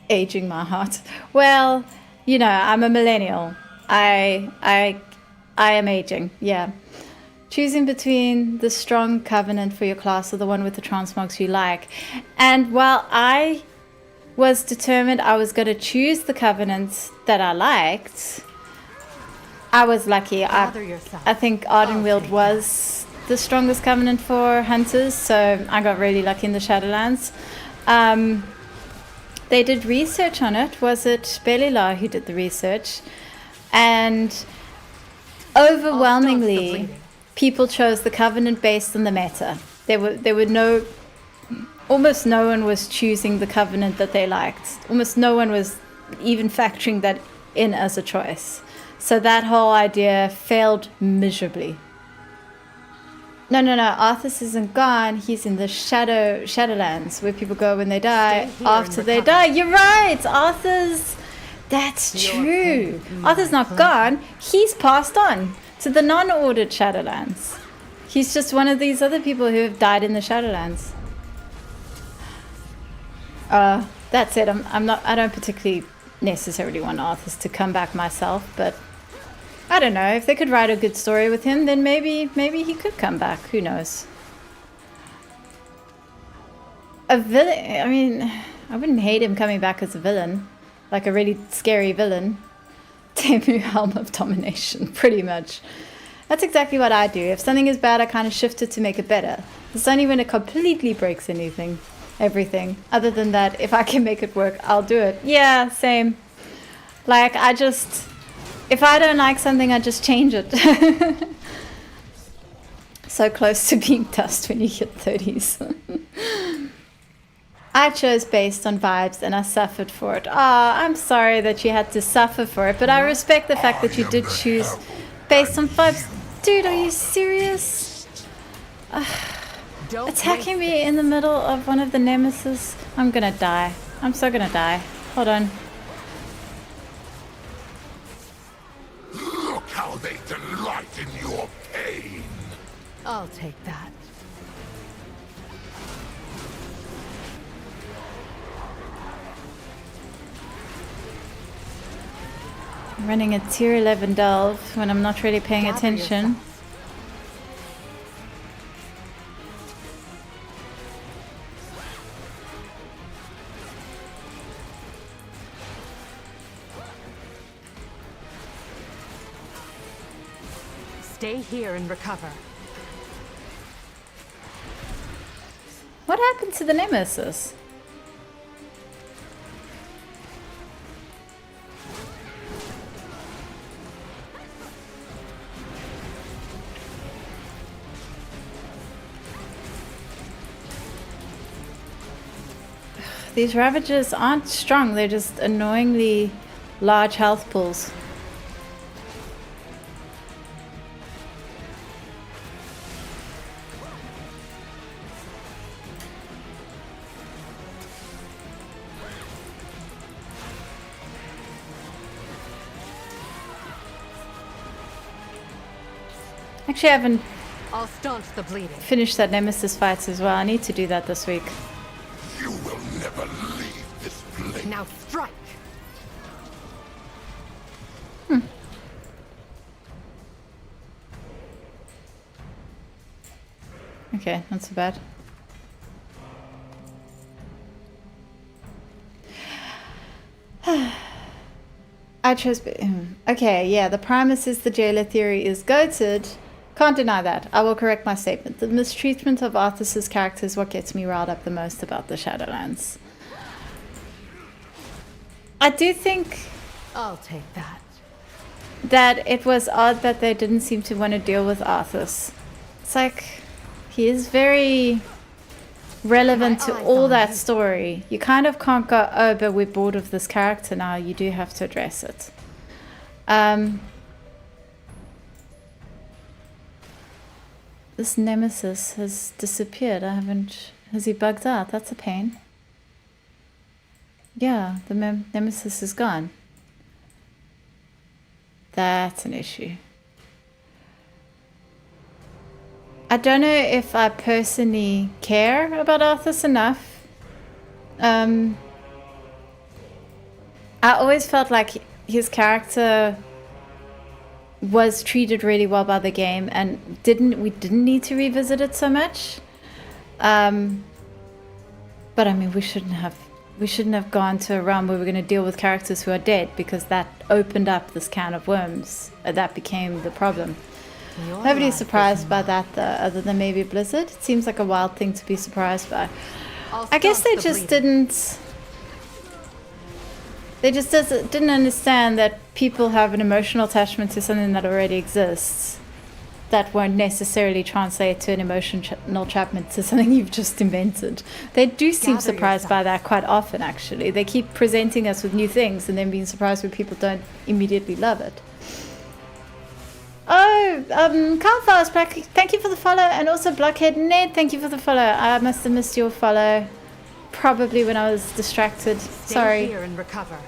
Aging my heart. Well, you know, I'm a millennial. I am aging, yeah. Choosing between the strong covenant for your class or the one with the transmogs you like. And while I was determined I was going to choose the covenants that I liked, I was lucky. I think Ardenweald was the strongest covenant for hunters, so I got really lucky in the Shadowlands. They did research on it. Was it Belilar who did the research? And overwhelmingly, people chose the covenant based on the meta. Almost no one was choosing the covenant that they liked. Almost no one was even factoring that in as a choice. So that whole idea failed miserably. No, Arthas isn't gone. He's in the Shadowlands, where people go when they die, after they die. You're right, Arthas. That's true. Arthas not gone. He's passed on to the non-ordered Shadowlands. He's just one of these other people who have died in the Shadowlands. That's it. I don't particularly necessarily want Arthas to come back myself, but I don't know. If they could write a good story with him, then maybe he could come back. Who knows? a villain. I mean, I wouldn't hate him coming back as a villain, like a really scary villain. Temu Helm of Domination, pretty much. That's exactly what I do. If something is bad, I kind of shift it to make it better. It's only when it completely breaks everything. Other than that, if I can make it work, I'll do it. Yeah, same. Like, if I don't like something, I just change it. So close to being dust when you hit 30s. I chose based on vibes and I suffered for it. I'm sorry that you had to suffer for it, but I respect the fact that you did choose based on vibes. Dude, are you serious? Attacking me in the middle of one of the nemesis? I'm gonna die. I'm so gonna die. Hold on. Look how they delight in your pain. I'll take that. I'm running a tier 11 delve when I'm not really paying attention. Stay here and recover. What happened to the nemesis? These Ravagers aren't strong, they're just annoyingly large health pools. Actually, I haven't I'll staunch the bleeding. finished that Nemesis fight as well. I need to do that this week. You will never leave this place. Now strike! Okay, not so bad. I chose... Okay, yeah, the premise is the jailer theory is goated. Can't deny that. I will correct my statement. The mistreatment of Arthas' character is what gets me riled up the most about the Shadowlands. I do think I'll take that. that it was odd that they didn't seem to want to deal with Arthas. It's like, he is very relevant to all that story. You kind of can't go, oh, but we're bored of this character now. You do have to address it. This nemesis has disappeared. I haven't... Has he bugged out? That's a pain. Yeah, the nemesis is gone. That's an issue. I don't know if I personally care about Arthas enough. I always felt like his character was treated really well by the game, and we didn't need to revisit it so much. But I mean, we shouldn't have gone to a realm where we're going to deal with characters who are dead, because that opened up this can of worms. That became the problem. Nobody's surprised by that though, other than maybe Blizzard. It seems like a wild thing to be surprised by. I guess they just didn't... They just didn't understand that people have an emotional attachment to something that already exists that won't necessarily translate to an emotional attachment to something you've just invented. They do seem surprised by that quite often, actually. They keep presenting us with new things and then being surprised when people don't immediately love it. Oh, Carl thank you for the follow, and also Blockhead Ned, thank you for the follow. I must have missed your follow, probably when I was distracted. Sorry. Stay here and recover.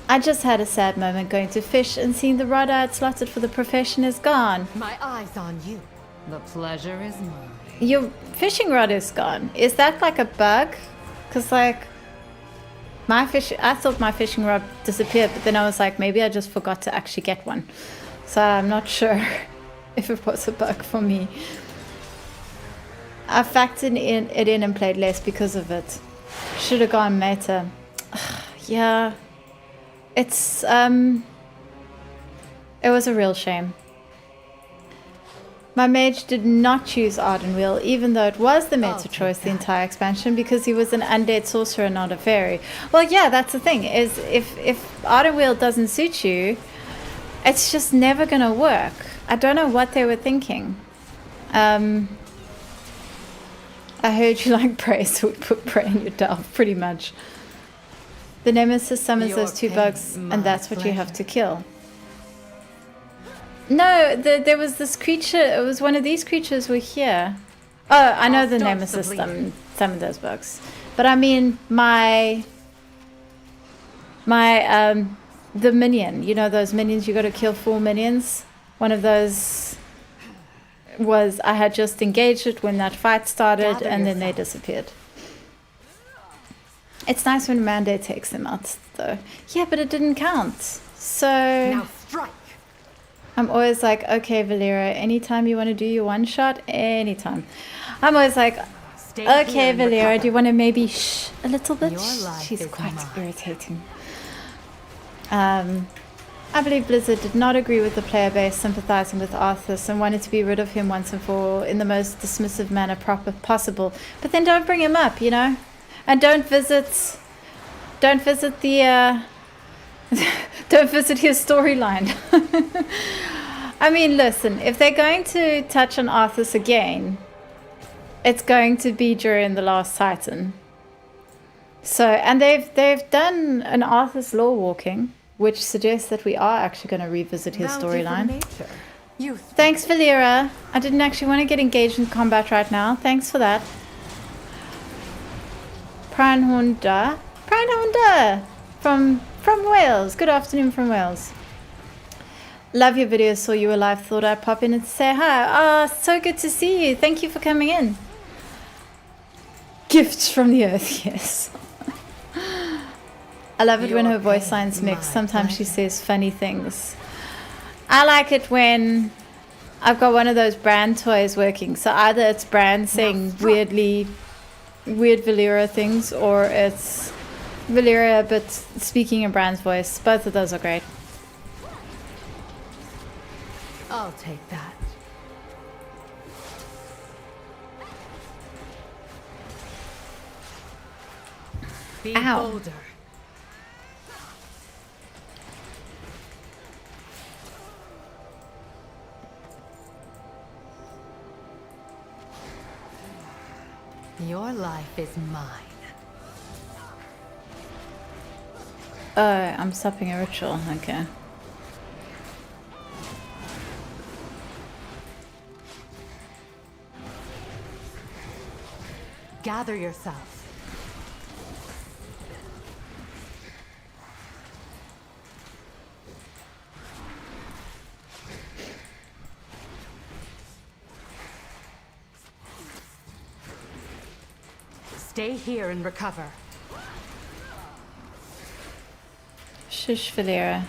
I just had a sad moment going to fish and seeing the rod I had slotted for the profession is gone. My eyes on you. The pleasure is mine. Your fishing rod is gone. Is that like a bug? Because like, I thought my fishing rod disappeared, but then I was like, maybe I just forgot to actually get one. So I'm not sure if it was a bug for me. I factored it in and played less because of it. Should have gone meta. Yeah. It's, it was a real shame. My mage did not choose Ardenweal, even though it was the meta choice the entire expansion, because he was an undead sorcerer, not a fairy. Well, yeah, that's the thing, is if Ardenweal doesn't suit you, it's just never gonna work. I don't know what they were thinking. I heard you like prey, so we put prey in your delve, pretty much. The nemesis summons those two bugs, and that's what you have to kill. No, there was this creature, it was one of these creatures were here. Oh, I know the nemesis summoned those bugs. But I mean, the minion, you know those minions, you gotta kill 4 minions? One of those was, I had just engaged it when that fight started, and then they disappeared. It's nice when Mandate takes them out, though. Yeah, but it didn't count. So Now strike. I'm always like, okay, Valera, anytime you want to do your one shot, anytime. I'm always like, okay, Valera, do you want to maybe shh a little bit? She's quite irritating. I believe Blizzard did not agree with the player base sympathizing with Arthas and wanted to be rid of him once and for all in the most dismissive manner possible. But then don't bring him up, you know? And don't visit the don't visit his storyline. I mean, listen, if they're going to touch on Arthas again, it's going to be during the last Titan. So, and they've done an Arthas lore walking, which suggests that we are actually going to revisit his storyline. Thanks, Valera. I didn't actually want to get engaged in combat right now. Thanks for that. Pranhunda from Wales. Good afternoon from Wales. Love your videos. Saw you were live. Thought I'd pop in and say hi. Ah, so good to see you. Thank you for coming in. Gifts from the earth. Yes. I love it when her voice lines mix. Sometimes she says funny things. I like it when I've got one of those brand toys working. So either it's brand saying weird Valera things, or it's Valera but speaking in Brand's voice. Both of those are great. I'll take that. Be Ow. bolder. Your life is mine. Oh, I'm stopping a ritual. Okay. Gather yourself. Stay here and recover. Shush, Valera.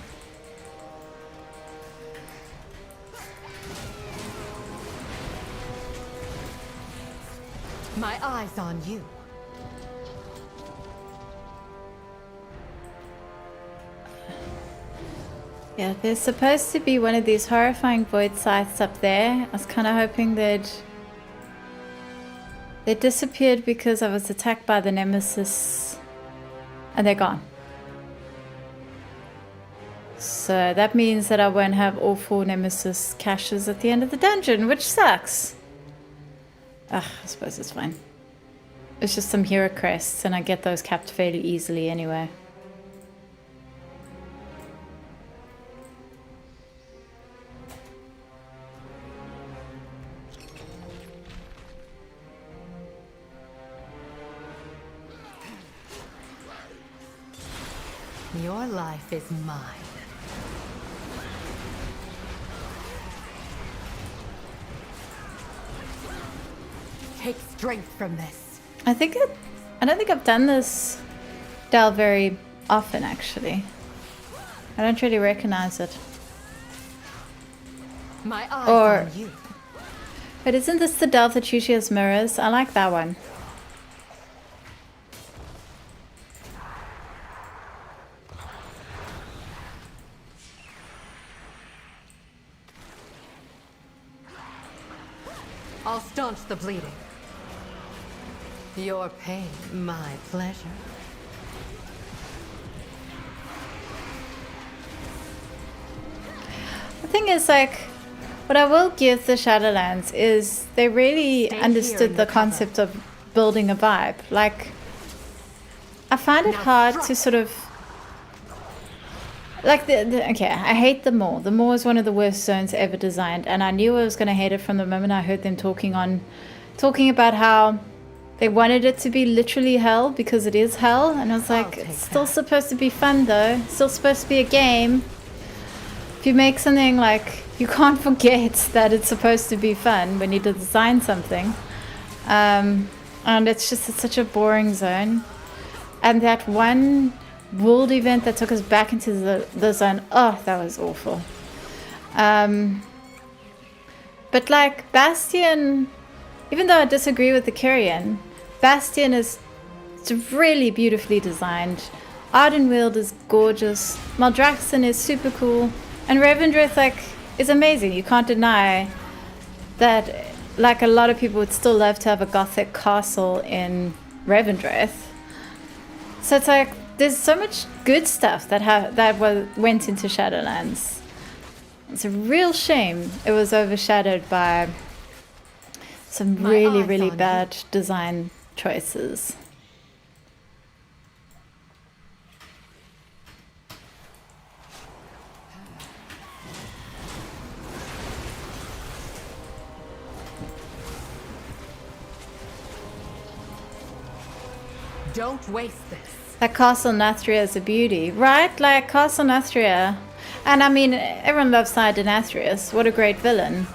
My eyes on you. Yeah, there's supposed to be one of these horrifying void scythes up there. I was kind of hoping they disappeared because I was attacked by the nemesis, and they're gone. So that means that I won't have all 4 nemesis caches at the end of the dungeon, which sucks. I suppose it's fine. It's just some hero crests, and I get those capped fairly easily anyway. Your life is mine. Take strength from this. I don't think I've done this delve very often, actually. I don't really recognize it. My eyes on you. But isn't this the delve that usually has mirrors? I like that one. I'll staunch the bleeding. Your pain, my pleasure. The thing is, like, what I will give the Shadowlands is they really Stay here understood in the the cover. concept of building a vibe. Like, I find it Now hard strike. to sort of like okay, I hate the Maw. The Maw is one of the worst zones ever designed, and I knew I was going to hate it from the moment I heard them talking about how they wanted it to be literally hell because it is hell, and I was like, take it's still that. supposed to be fun though. It's still supposed to be a game. If you make something, like, you can't forget that it's supposed to be fun when you design something. And it's such a boring zone. And that one world event that took us back into the zone, oh, that was awful. But like Bastion, even though I disagree with the Kyrian, Bastion is really beautifully designed. Ardenweald is gorgeous. Maldraxxon is super cool. And Revendreth, like, is amazing. You can't deny that, like, a lot of people would still love to have a gothic castle in Revendreth. So it's like, there's so much good stuff that went into Shadowlands. It's a real shame it was overshadowed by some My really, eyes really on bad design choices. Don't waste this. Like Castle Nathria is a beauty, right? Like Castle Nathria. And I mean, everyone loves Siden Athreus. What a great villain.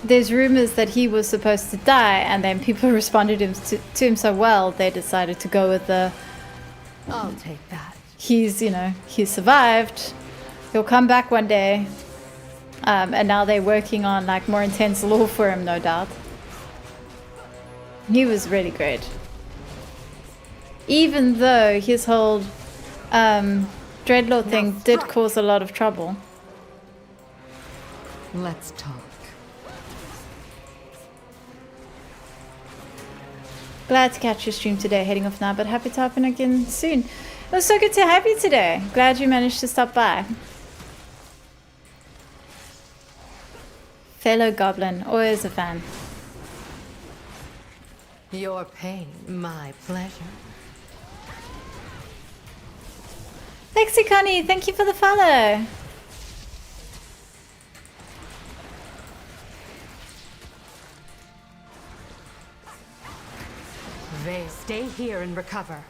There's rumors that he was supposed to die, and then people responded to him so well, they decided to go with the, I'll take that. he's survived. He'll come back one day. And now they're working on like more intense lore for him, no doubt. He was really great. Even though his whole Dreadlord thing did cause a lot of trouble. Let's talk. Glad to catch your stream today, heading off now, but happy to happen again soon. It was so good to have you today. Glad you managed to stop by. Fellow Goblin, always a fan. Your pain, my pleasure. Lexiconi, thank you for the follow. They stay here and recover.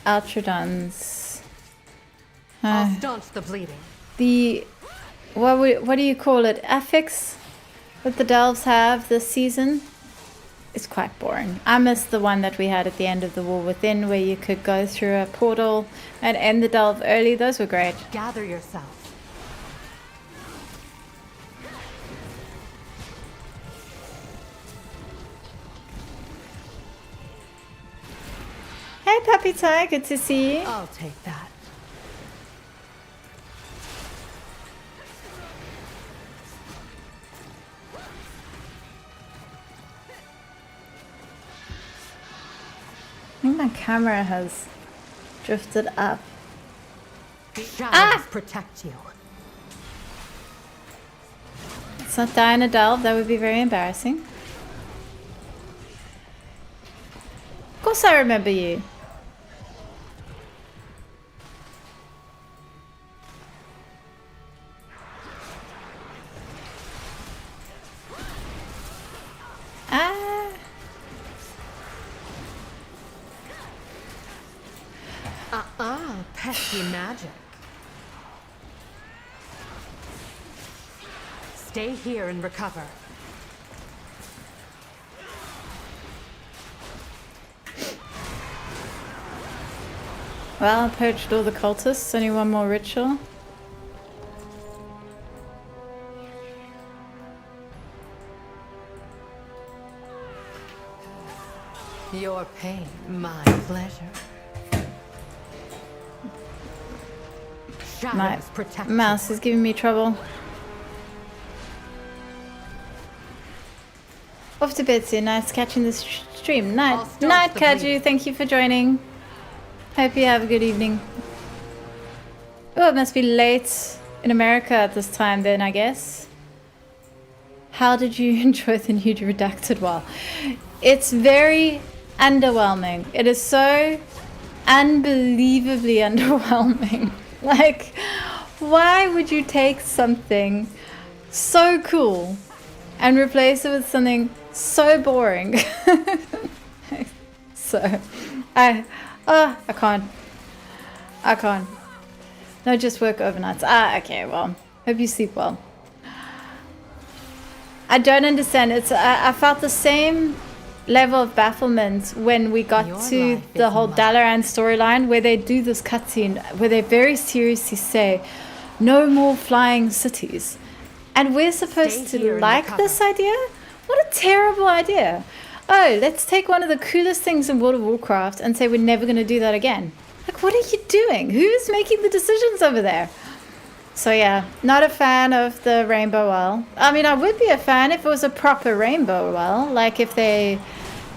Altrodons. I'll staunch the bleeding. The what do you call it? Affix that the delves have this season is quite boring. I miss the one that we had at the end of the War Within, where you could go through a portal and end the delve early. Those were great. Gather yourself. Hey Puppy Tie, good to see you. I'll take that. I think my camera has drifted up. Shadows protect you. Let's not die in a delve, that would be very embarrassing. Of course I remember you. pesky magic. Stay here and recover. Well, I purged all the cultists. Only one more ritual. Your pain, my pleasure. My Shadows protect mouse is giving me trouble. Off to bed soon. Nice catching this stream. Night, night, Kaju. Thank you for joining. Hope you have a good evening. Oh, it must be late in America at this time then, I guess. How did you enjoy the new redacted WoW? It's very underwhelming. It is so unbelievably underwhelming. Like, why would you take something so cool and replace it with something so boring? So, I can't. No, just work overnights. Okay, well, hope you sleep well. I don't understand. I felt the same level of bafflement when we got to the whole Dalaran storyline, where they do this cutscene where they very seriously say, no more flying cities. And we're supposed to like this idea? What a terrible idea. Oh, let's take one of the coolest things in World of Warcraft and say we're never going to do that again. Like, what are you doing? Who's making the decisions over there? So yeah, not a fan of the rainbow well. I mean, I would be a fan if it was a proper rainbow well. Like if they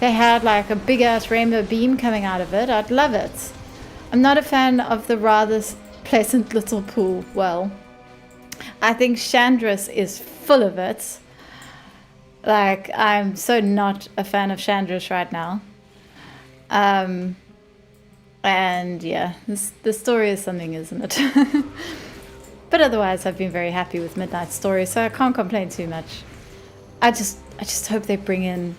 had like a big ass rainbow beam coming out of it. I'd love it. I'm not a fan of the rather pleasant little pool well. I think Chandris is full of it. Like, I'm so not a fan of Chandris right now. And yeah, the story is something, isn't it? But otherwise, I've been very happy with Midnight's story, so I can't complain too much. I just hope they bring in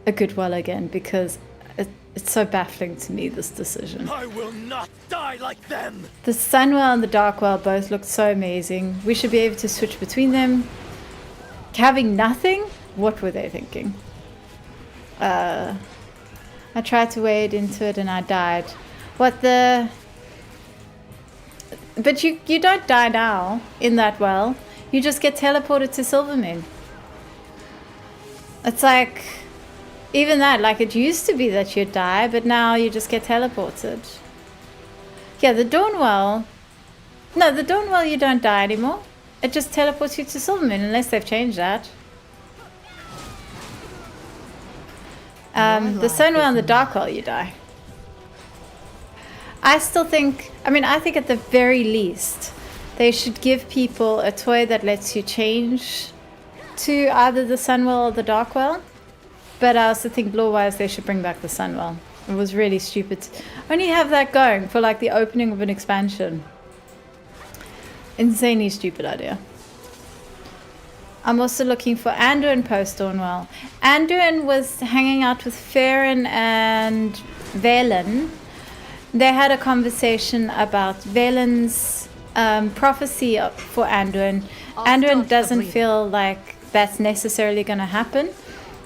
a good well again, because it's so baffling to me, this decision. I will not die like them! The Sunwell and the Darkwell both looked so amazing. We should be able to switch between them. Having nothing? What were they thinking? I tried to wade into it and I died. What the... But you don't die now in that well. You just get teleported to Silvermoon. It's like... Even that, like, it used to be that you'd die, but now you just get teleported. Yeah, the Dawnwell... No, the Dawnwell you don't die anymore. It just teleports you to Silvermoon, unless they've changed that. The Sunwell and the Darkwell you die. I still think... I mean, I think at the very least, they should give people a toy that lets you change to either the Sunwell or the Darkwell. But I also think lore-wise they should bring back the Sunwell. It was really stupid. Only have that going for like the opening of an expansion. Insanely stupid idea. I'm also looking for Anduin post-Dawnwell. Anduin was hanging out with Farron and Valen. They had a conversation about Valen's prophecy for Anduin. Anduin doesn't feel like that's necessarily going to happen.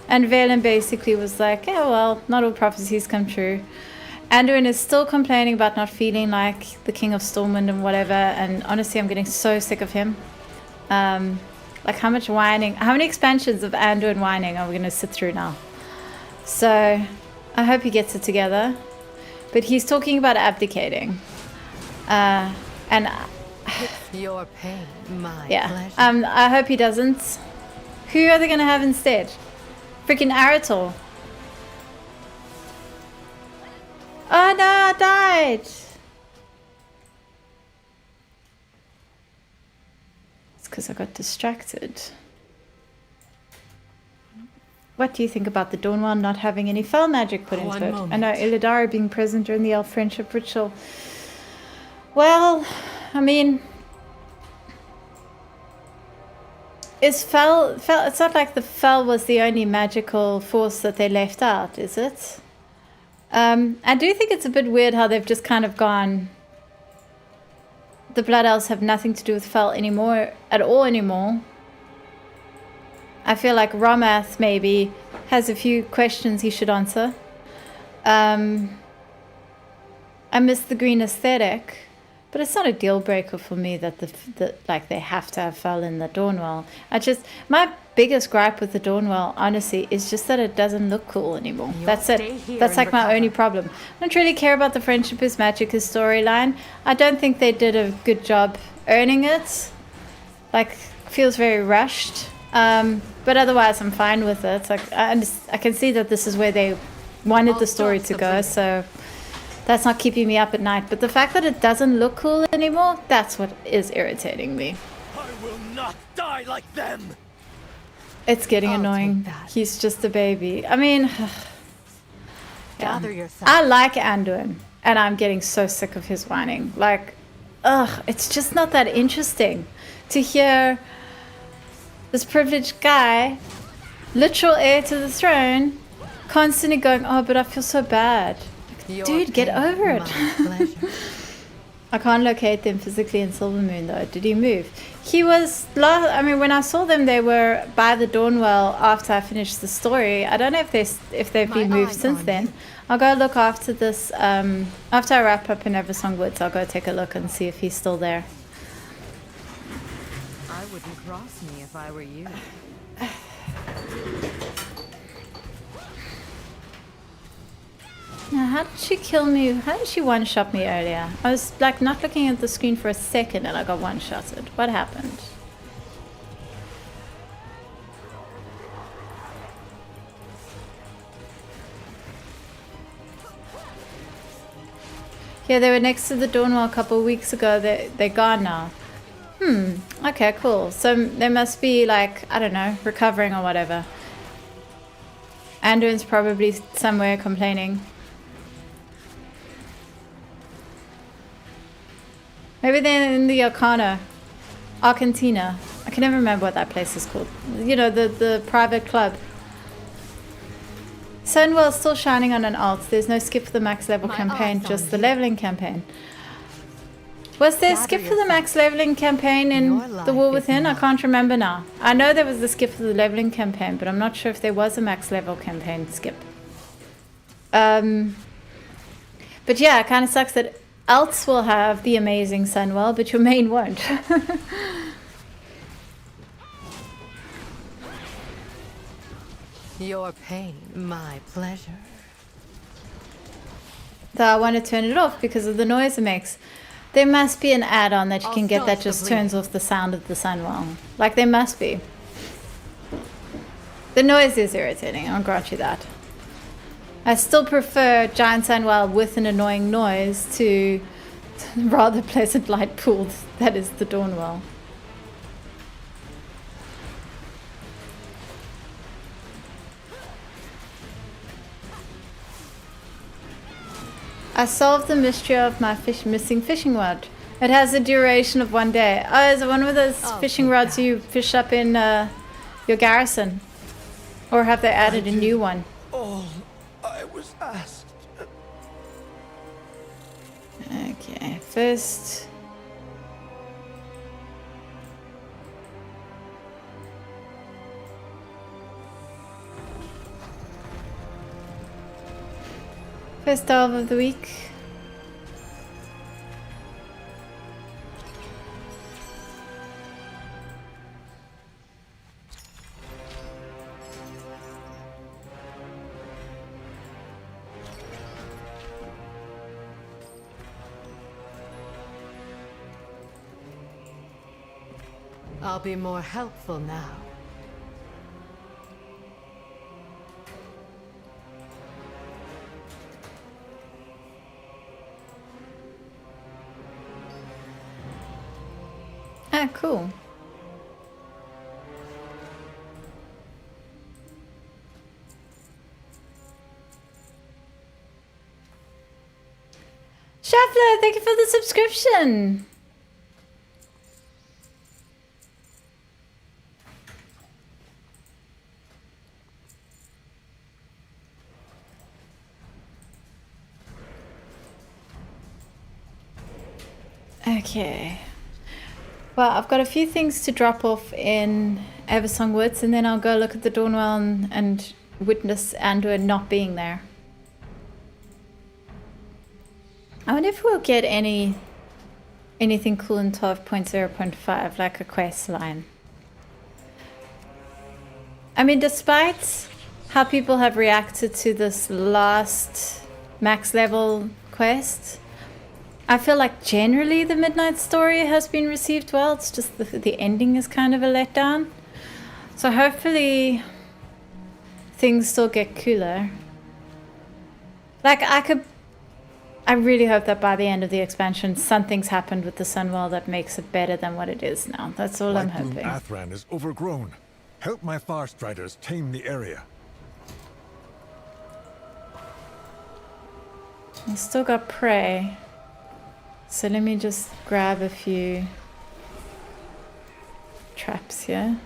And Valen basically was like, yeah, well, not all prophecies come true. Anduin is still complaining about not feeling like the King of Stormwind and whatever. And honestly, I'm getting so sick of him. Like, how much whining, how many expansions of Anduin whining are we going to sit through now? So, I hope he gets it together. But he's talking about abdicating. And... Your pain, my yeah, pleasure. I hope he doesn't. Who are they going to have instead? Freaking Arator. Oh no, I died. It's because I got distracted. What do you think about the Dawnwell not having any fell magic put into it? I know Illidari being present during the Elf Friendship Ritual. Well, I mean... Is Fel, it's not like the Fel was the only magical force that they left out, is it? I do think it's a bit weird how they've just kind of gone, the Blood Elves have nothing to do with Fel at all anymore. I feel like Romath maybe has a few questions he should answer. I miss the green aesthetic, but it's not a deal breaker for me that like they have to have Fel in the Dawnwell. My biggest gripe with the Dawnwell, honestly, is just that it doesn't look cool anymore. That's it. That's like my only problem. I don't really care about the Friendship is Magic storyline. I don't think they did a good job earning it. Like, feels very rushed. But otherwise, I'm fine with it. Like, I can see that this is where they wanted the story to go, so that's not keeping me up at night. But the fact that it doesn't look cool anymore, that's what is irritating me. I will not die like them! It's getting annoying. He's just a baby. I mean, Gather yourself. I like Anduin, and I'm getting so sick of his whining. Like, it's just not that interesting to hear this privileged guy, literal heir to the throne, constantly going, oh, but I feel so bad. Dude, get over it. I can't locate them physically in Silvermoon, though. Did he move? He was when I saw them, they were by the Dawnwell after I finished the story. I don't know if they've been moved since then. I'll go look after this. After I wrap up in Eversong Woods, I'll go take a look and see if he's still there. I wouldn't cross me if I were you. Now, how did she kill me? How did she one-shot me earlier? I was like not looking at the screen for a second and I got one-shotted. What happened? Yeah, they were next to the Dawnwell a couple of weeks ago. They're gone now. Okay, cool. So they must be like, I don't know, recovering or whatever. Anduin's probably somewhere complaining. Maybe they're in the Arcantina. I can never remember what that place is called. You know, the private club. Sunwell's still shining on an alt. There's no skip for the max level campaign, just the leveling campaign. Was there a skip for the max leveling campaign in The War Within? I can't remember now. I know there was the skip for the leveling campaign, but I'm not sure if there was a max level campaign skip. But yeah, it kind of sucks that alts will have the amazing Sunwell, but your main won't. Your pain, my pleasure. Though I want to turn it off because of the noise it makes. There must be an add-on that you can get that just turns off the sound of the Sunwell. Like, there must be. The noise is irritating, I'll grant you that. I still prefer Giant Sunwell with an annoying noise to rather pleasant light pool that is the Dawnwell. I solved the mystery of my missing fishing rod. It has a duration of 1 day. Oh, is it one of those fishing rods you fish up in your garrison? Or have they added a new one? All I was asked. Okay, first... First delve of the week. I'll be more helpful now. Ah, cool. Shuffler, thank you for the subscription. Okay. Well, I've got a few things to drop off in Eversong Woods, and then I'll go look at the Dawnwell and witness Anduin not being there. I wonder if we'll get anything cool in 12.0.5, like a quest line. I mean, despite how people have reacted to this last max level quest, I feel like generally the Midnight Story has been received well. It's just the ending is kind of a letdown. So hopefully things still get cooler. Like I really hope that by the end of the expansion something's happened with the Sunwell that makes it better than what it is now. That's all I'm White Bloom hoping. Athran is overgrown. Help my Farstriders tame the area. I still got prey. So let me just grab a few traps here.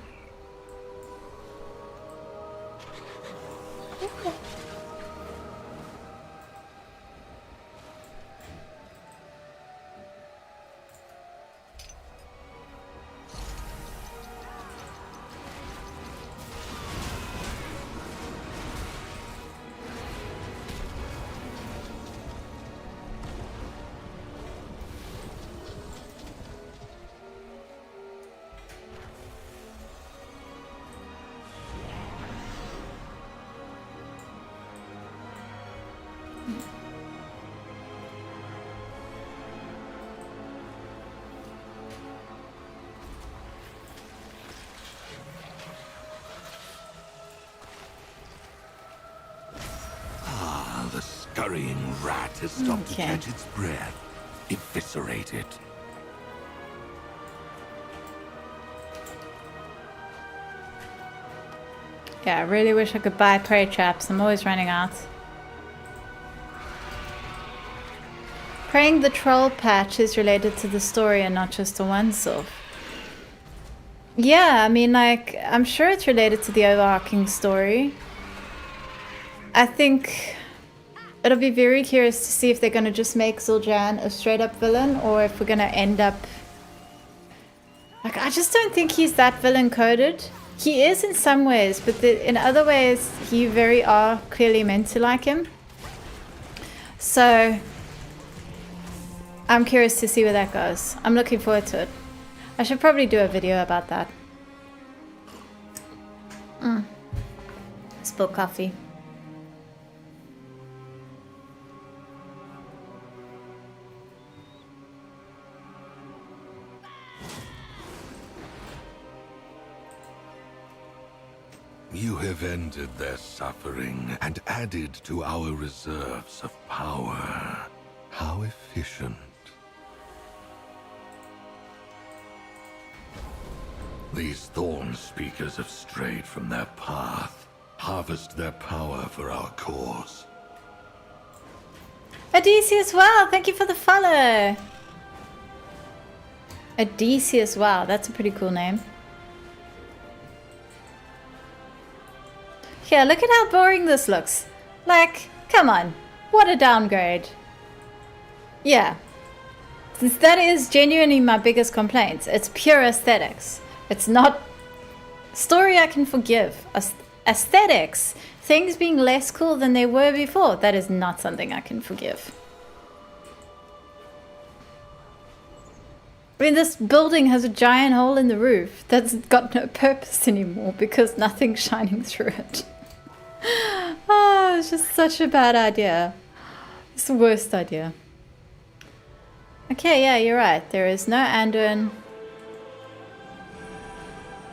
The scurrying rat has stopped Okay. to catch its breath. Eviscerate it. Yeah, I really wish I could buy prey traps. I'm always running out. Praying the troll patch is related to the story and not just a once-off. Yeah, I mean, like, I'm sure it's related to the overarching story. I think it'll be very curious to see if they're going to just make Zul'Jan a straight-up villain, or if we're going to end up... Like, I just don't think he's that villain-coded. He is in some ways, but in other ways, you very are clearly meant to like him. So, I'm curious to see where that goes. I'm looking forward to it. I should probably do a video about that. Spill coffee. You have ended their suffering and added to our reserves of power. How efficient. These Thorn Speakers have strayed from their path. Harvest their power for our cause. Odysseus, wow, thank you for the follow. Odysseus, wow, that's a pretty cool name. Yeah, look at how boring this looks. Like, come on, what a downgrade. Yeah, since that is genuinely my biggest complaint. It's pure aesthetics. It's not... Story I can forgive. Aesthetics, things being less cool than they were before, that is not something I can forgive. I mean, this building has a giant hole in the roof that's got no purpose anymore because nothing's shining through it. Oh, it's just such a bad idea. It's the worst idea. Okay, yeah, you're right. There is no Anduin.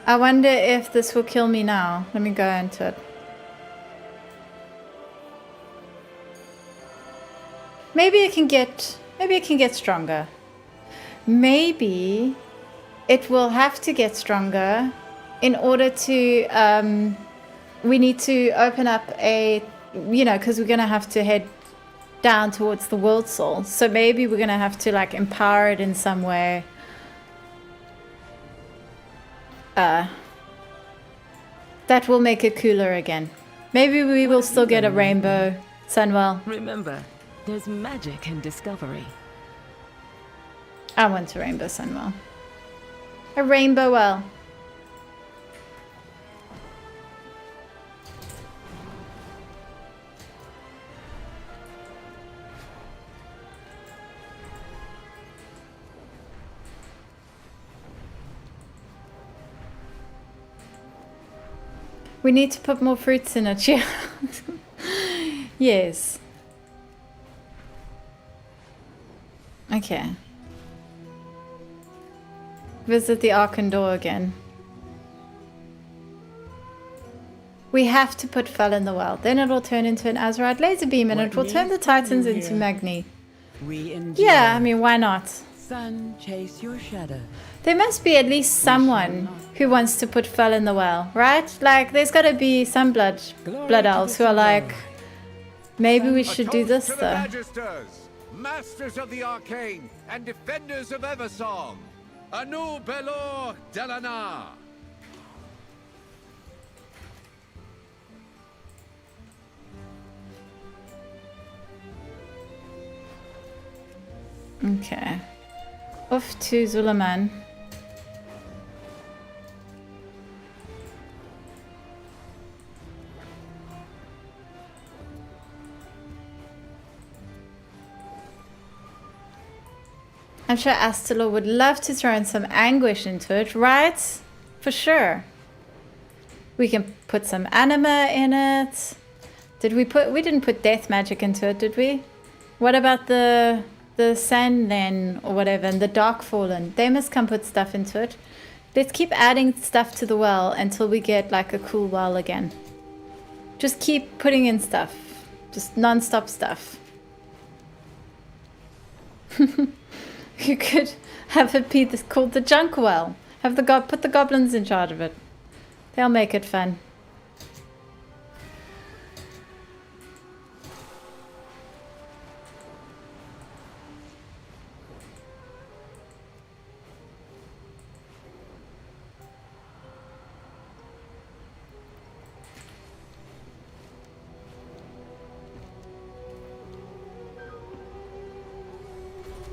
I wonder if this will kill me now. Let me go into it. Maybe it can get stronger. Maybe it will have to get stronger in order to, we need to open up a, because we're going to have to head down towards the World Soul. So maybe we're going to have to, like, empower it in some way. That will make it cooler again. Maybe we will still get a rainbow Sunwell. Remember, there's magic in discovery. I want a rainbow Sunwell. A rainbow well. We need to put more fruits in it, yeah. Yes. Okay. Visit the Archon door again. We have to put Fel in the well. Then it'll turn into an Azerite laser beam and it will turn the Titans into Magni. Yeah, I mean, why not? Sun, chase your shadow. There must be at least someone who wants to put Fel in the well, right? Like, there's got to be some blood elves who are like, maybe we should do this to the though. Magisters, masters of the arcane and defenders of Eversong. Anu Belor Delana. Okay. Off to Zulaman. I'm sure Astalor would love to throw in some anguish into it, right? For sure. We can put some anima in it. We didn't put death magic into it, did we? What about the Sand then, or whatever, and the Dark Fallen? They must come put stuff into it. Let's keep adding stuff to the well until we get like a cool well again. Just keep putting in stuff. Just non-stop stuff. You could have it be called the Junk Well. Have put the goblins in charge of it. They'll make it fun.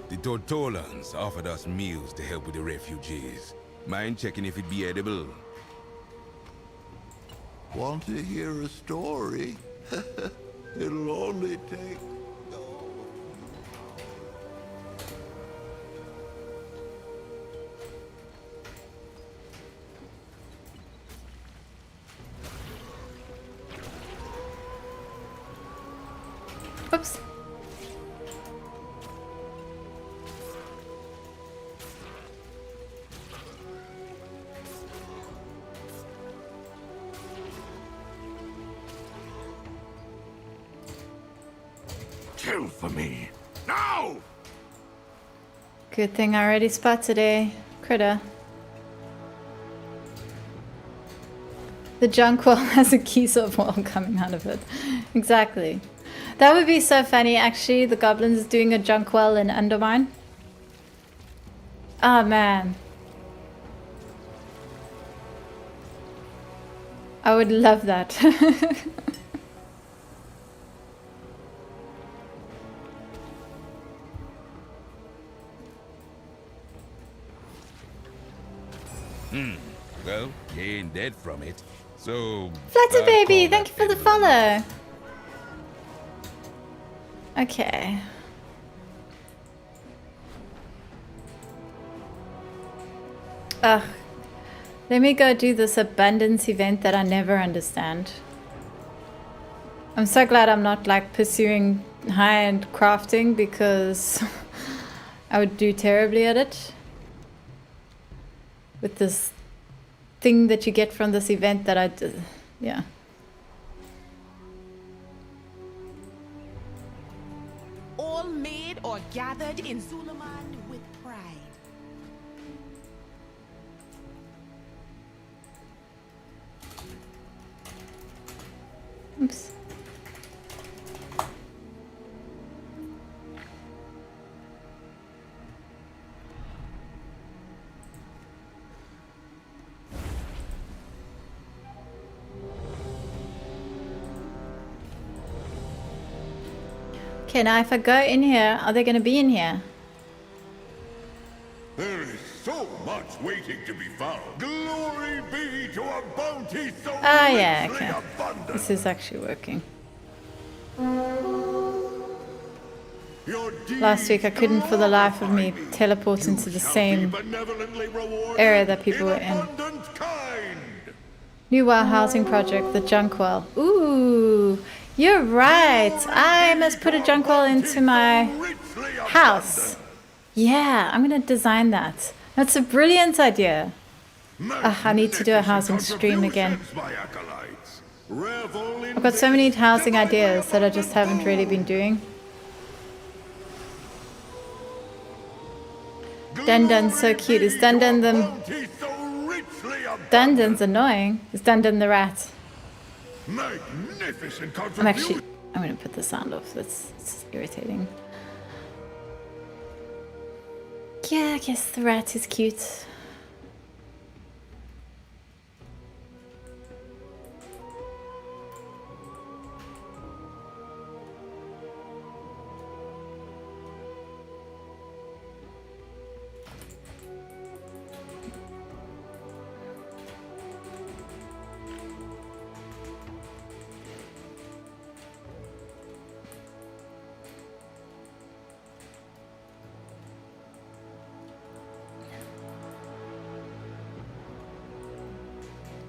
The Tortolans offered us meals to help with the refugees. Mind checking if it'd be edible? Want to hear a story? It'll only take... Oops. Kill for me. Now! Good thing I already spotted a critter. The junk well has a Keysov well coming out of it. Exactly. That would be so funny, actually. The goblins doing a junk well in Undermine. Oh, man. I would love that. Well, you ain't dead from it. So... Flutter baby, call thank you that for the edible. follow. Okay. Ugh. Let me go do this abundance event that I never understand. I'm so glad I'm not like pursuing high-end crafting because I would do terribly at it. With this thing that you get from this event that I did. Yeah. All made or gathered in Zulaman with pride. Oops. Okay, now if I go in here, are they going to be in here? There is so much waiting to be found. Glory be to a bounty so Ah, yeah, richly okay. abundant. This is actually working. Your Last week I couldn't for the life of me teleport into the same area that people were in. New WoW housing project, the Junkwell. Ooh, you're right. I must put a Junkwell into my house. Yeah, I'm gonna design that. That's a brilliant idea. I need to do a housing stream again. I've got so many housing ideas that I just haven't really been doing. Dundun's so cute. Is Dundun the... Dundun's annoying. Is Dundun the rat? I'm gonna put the sound off. It's irritating. Yeah, I guess the rat is cute.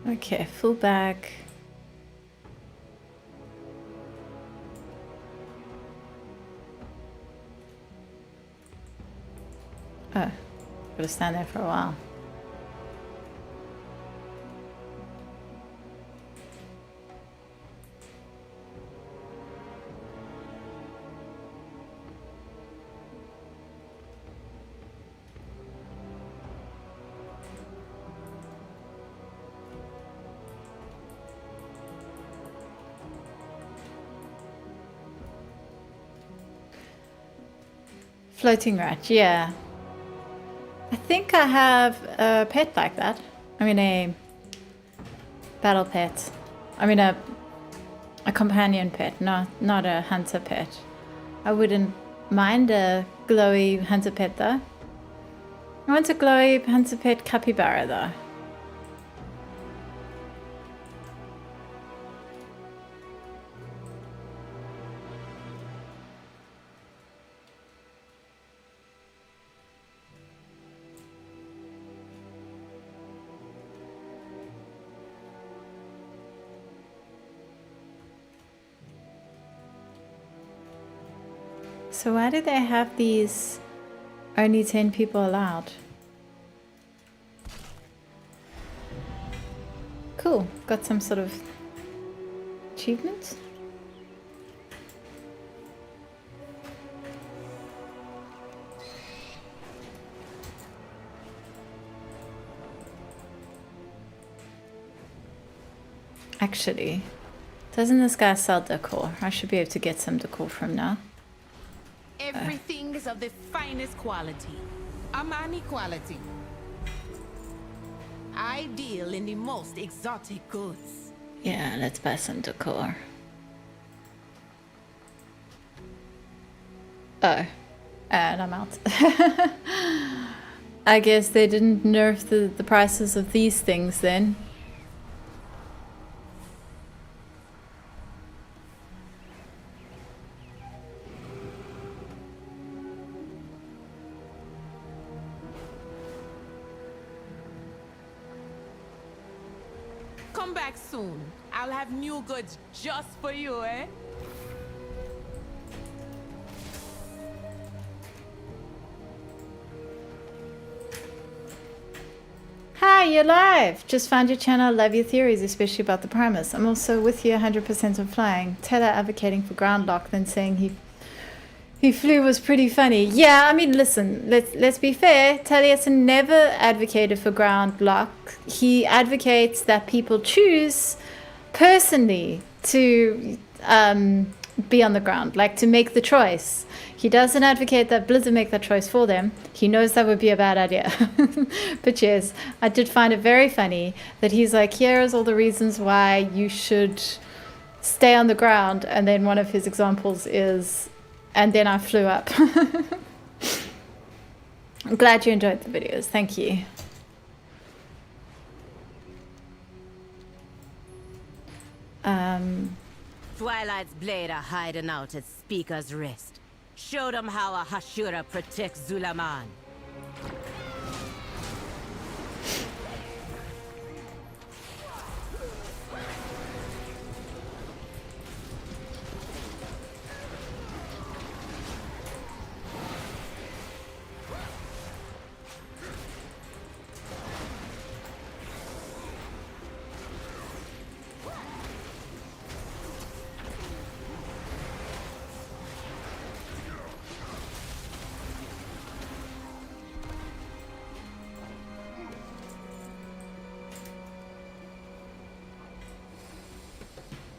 Okay, full bag. Oh, gotta stand there for a while. Floating rat, yeah. I think I have a pet like that. I mean a battle pet. I mean a companion pet, not a hunter pet. I wouldn't mind a glowy hunter pet though. I want a glowy hunter pet capybara though. So why do they have these only 10 people allowed? Cool, got some sort of achievement? Actually, doesn't this guy sell decor? I should be able to get some decor from now. Everything is of the finest quality. Amani quality. I deal in the most exotic goods. Yeah, let's buy some decor. Oh, and I'm out. I guess they didn't nerf the prices of these things then. Come back soon. I'll have new goods just for you, eh? Hi, you're live! Just found your channel, love your theories, especially about the Primus. I'm also with you 100% on flying. Taylor advocating for ground lock, then saying he flew was pretty funny. Yeah, I mean, listen, let's be fair. Taliesin never advocated for ground lock. He advocates that people choose personally to be on the ground, like to make the choice. He doesn't advocate that Blizzard make that choice for them. He knows that would be a bad idea. But yes, I did find it very funny that he's like, here's all the reasons why you should stay on the ground. And then one of his examples is, and then I flew up. I'm glad you enjoyed the videos. Thank you. Twilight's blade are hiding out at Speaker's Rest. Show them how a Hashira protects Zulaman.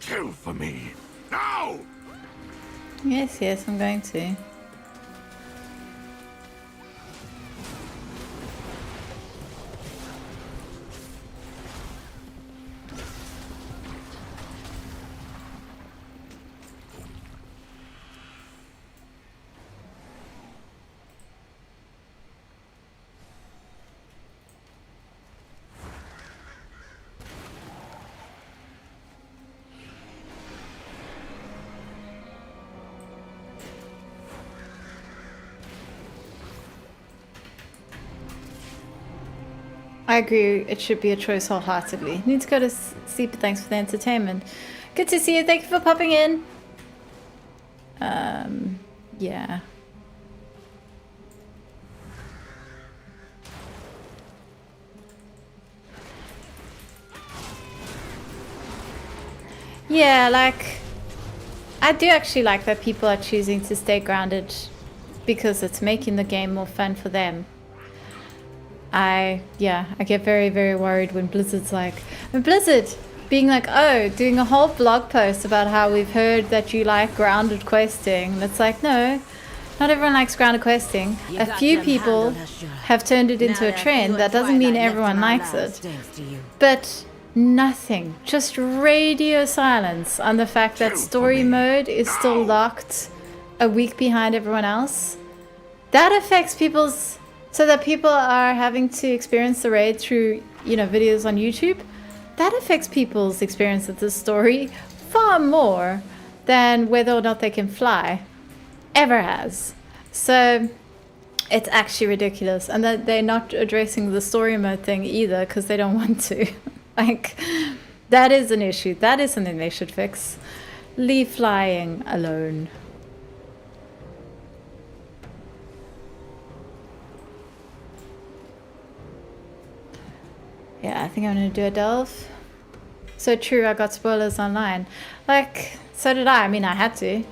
Kill for me. Now! Yes, yes, I'm going to. I agree, it should be a choice wholeheartedly. Need to go to sleep, but thanks for the entertainment. Good to see you, thank you for popping in. Yeah. Yeah, like, I do actually like that people are choosing to stay grounded because it's making the game more fun for them. I get very, very worried when Blizzard's like, Blizzard being like, oh, doing a whole blog post about how we've heard that you like grounded questing. And it's like, no, not everyone likes grounded questing. A few people have turned it into a trend. That doesn't mean everyone likes it. But nothing, just radio silence on the fact that story mode is still locked a week behind everyone else. That affects people's... So that people are having to experience the raid through, you know, videos on YouTube, that affects people's experience of the story far more than whether or not they can fly ever has. So it's actually ridiculous. And that they're not addressing the story mode thing either because they don't want to. Like, that is an issue. That is something they should fix. Leave flying alone. Yeah, I think I'm gonna do a delve. So true, I got spoilers online. Like, so did I. I mean, I had to.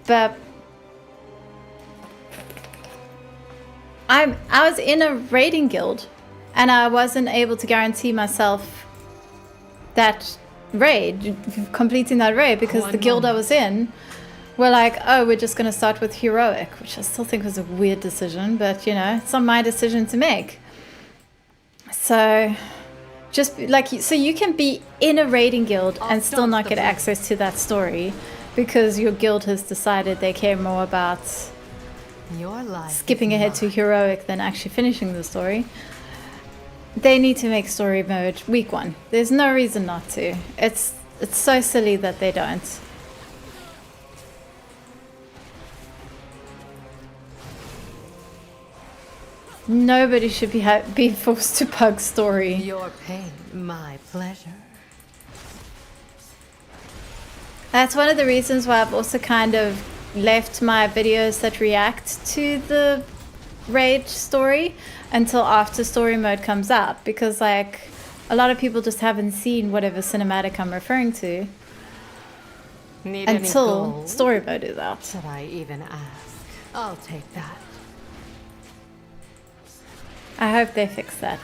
But I was in a raiding guild, and I wasn't able to guarantee myself that raid, completing that raid, because the guild I was in were like, oh, we're just gonna start with heroic, which I still think was a weird decision, but you know, it's not my decision to make. So, just like, so you can be in a raiding guild and still not get access to that story because your guild has decided they care more about Your life skipping ahead to heroic than actually finishing the story. They need to make story mode week 1. There's no reason not to. It's so silly that they don't. Nobody should be forced to pug story. Your pain, my pleasure. That's one of the reasons why I've also kind of left my videos that react to the raid story until after story mode comes out, because like a lot of people just haven't seen whatever cinematic I'm referring to until story mode is out. Should I even ask? I'll take that. I hope they fix that.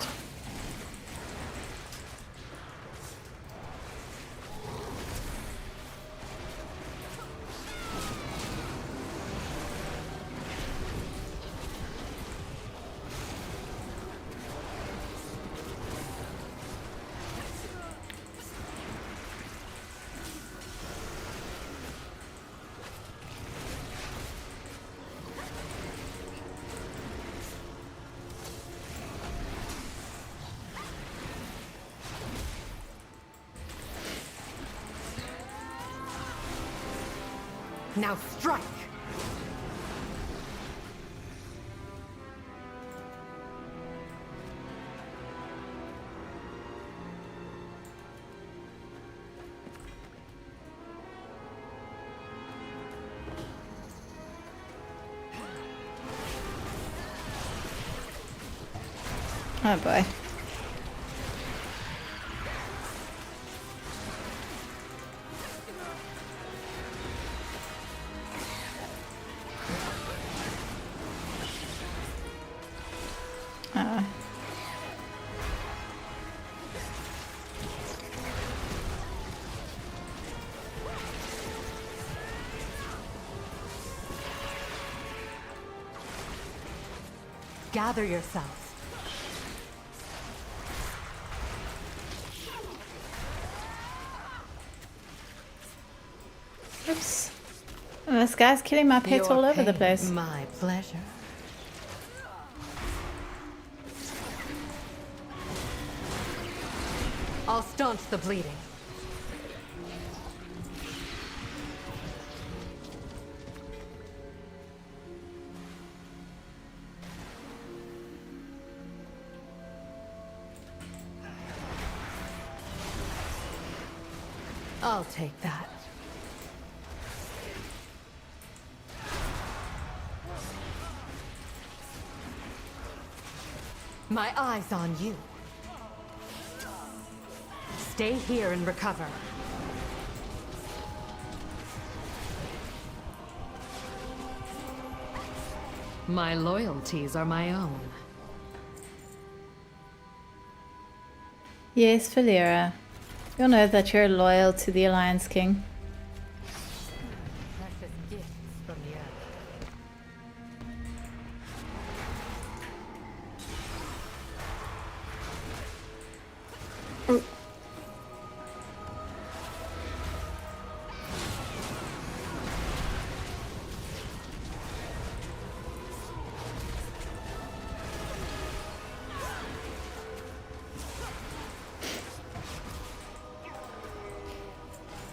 Now strike! Oh boy. Gather yourself. Oops. Oh, this guy's killing my pets all over the place. My pleasure. I'll staunch the bleeding. I'll take that. My eye's on you. Stay here and recover. My loyalties are my own. Yes, Valera. You'll know that you're loyal to the Alliance King. Precious gifts from the earth.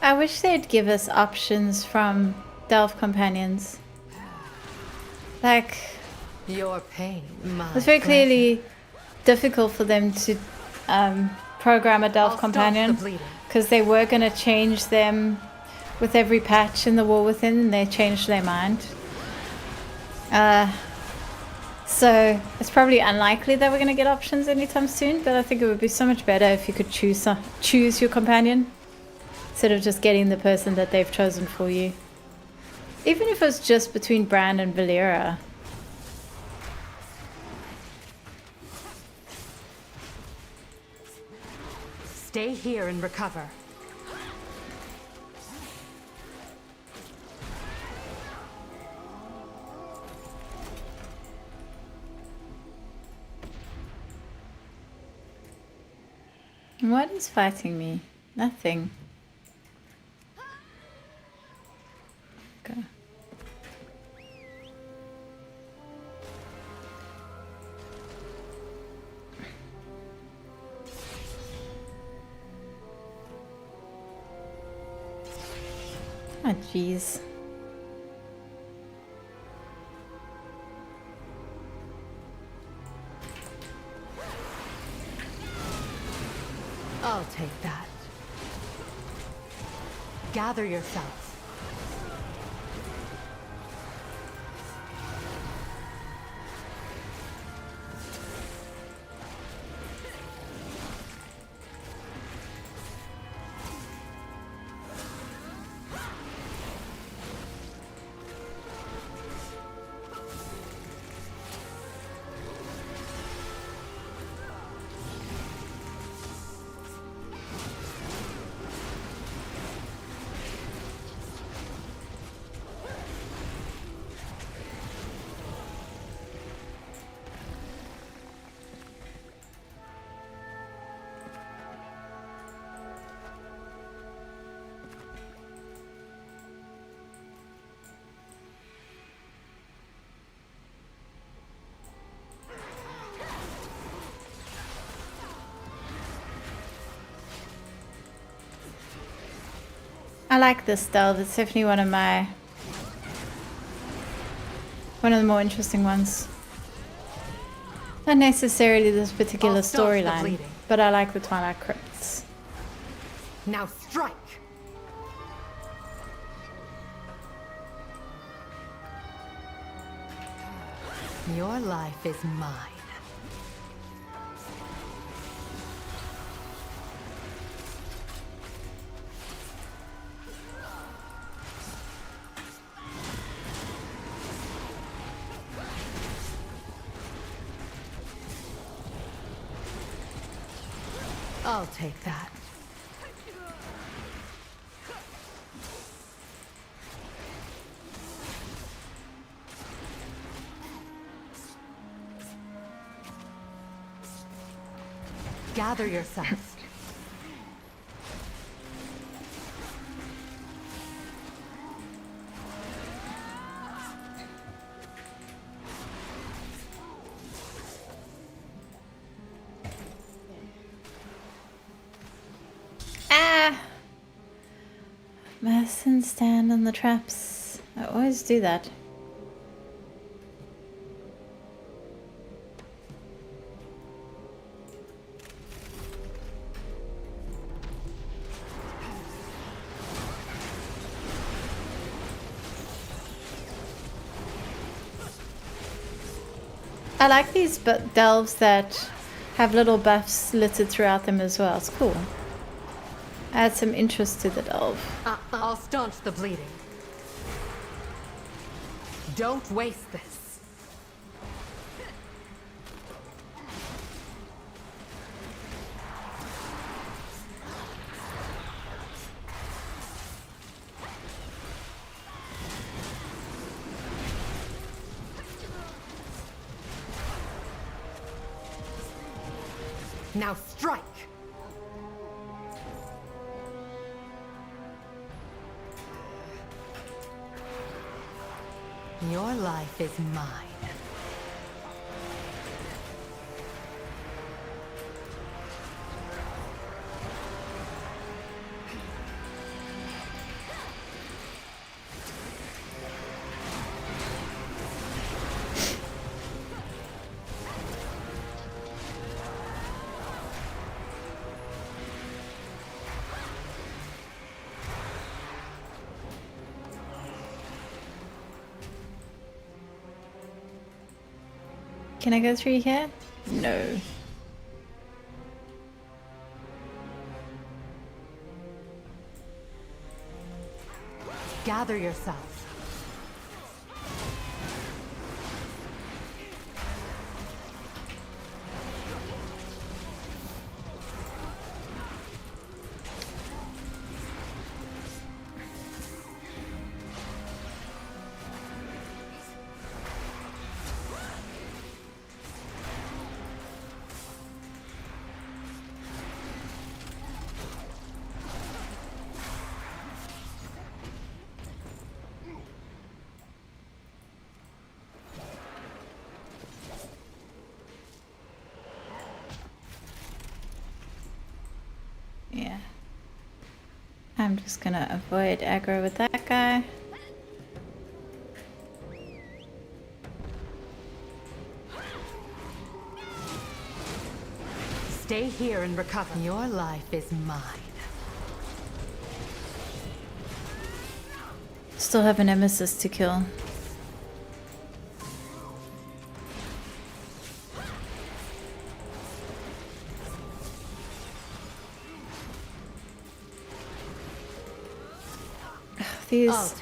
I wish they'd give us options from Delve Companions. Like, Your pain, my it's very pleasure. clearly difficult for them to program a Delve Companion because they were going to change them with every patch in the War Within, and they changed their mind. So it's probably unlikely that we're going to get options anytime soon, but I think it would be so much better if you could choose your companion instead of just getting the person that they've chosen for you. Even if it's just between Brand and Valera. Stay here and recover. What is fighting me? Nothing. Okay. Oh, jeez. I'll take that. Gather yourself. I like this delve. It's definitely one of my One of the more interesting ones. Not necessarily this particular storyline, but I like the Twilight Crypts. Now strike! Your life is mine. I'll take that. Gather yourselves. Mustn't stand on the traps. I always do that. I like these delves that have little buffs littered throughout them as well. It's cool. Add some interest to the delve. I'll staunch the bleeding. Don't waste this. Now strike! Your life is mine. Can I go through here? No. Gather yourselves. Yeah. I'm just gonna avoid aggro with that guy. Stay here and recover. Your life is mine. Still have a nemesis to kill. These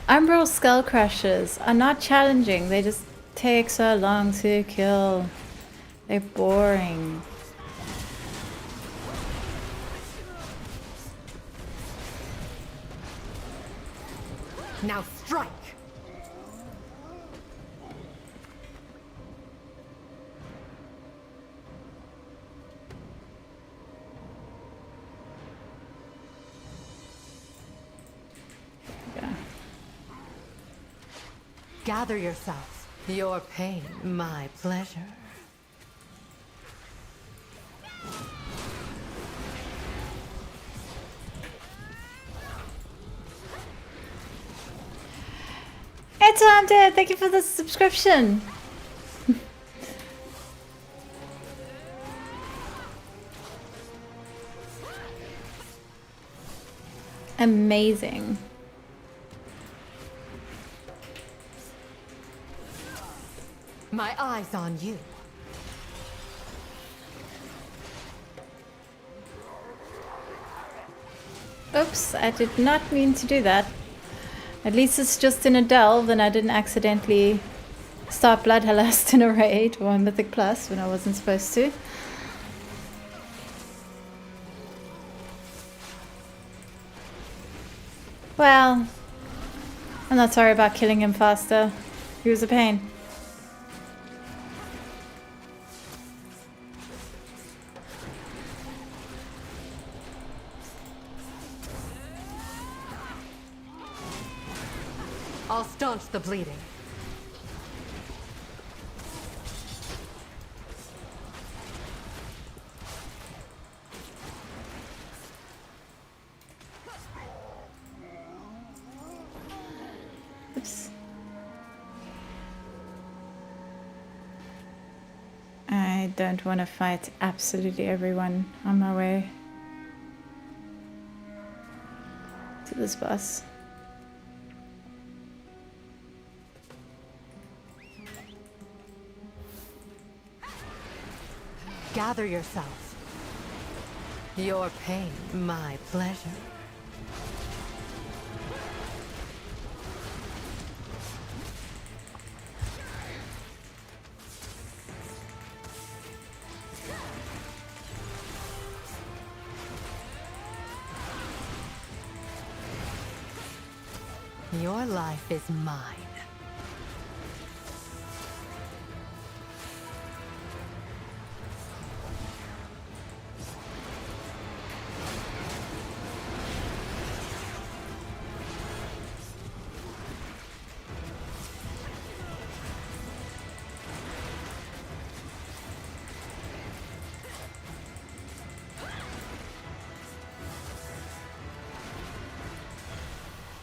Umbral Skull Crushers are not challenging, they just take so long to kill. They're boring. Now strike! Gather yourselves. Your pain, my pleasure. Hey Tom Dad, thank you for the subscription. Amazing. My eyes on you. Oops, I did not mean to do that. At least it's just in a delve and I didn't accidentally start Bloodlust in a raid or a Mythic Plus when I wasn't supposed to. Well, I'm not sorry about killing him faster. He was a pain. I'll staunch the bleeding. Oops. I don't want to fight absolutely everyone on my way to this boss. Gather yourselves. Your pain, my pleasure. Your life is mine.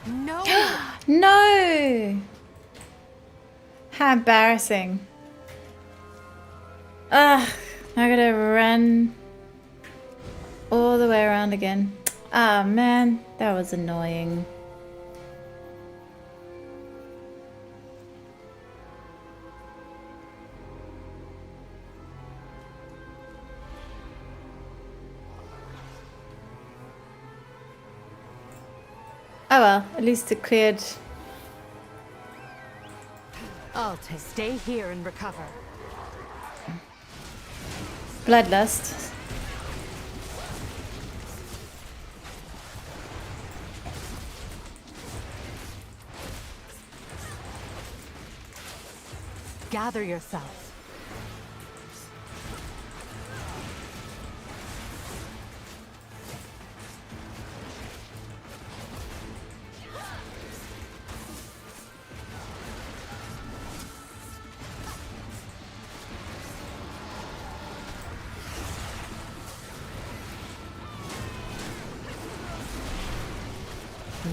No! No! How embarrassing. Ugh, I gotta run all the way around again. Ah, man, that was annoying. Oh well, at least it cleared. I'll stay here and recover. Bloodlust. Gather yourselves.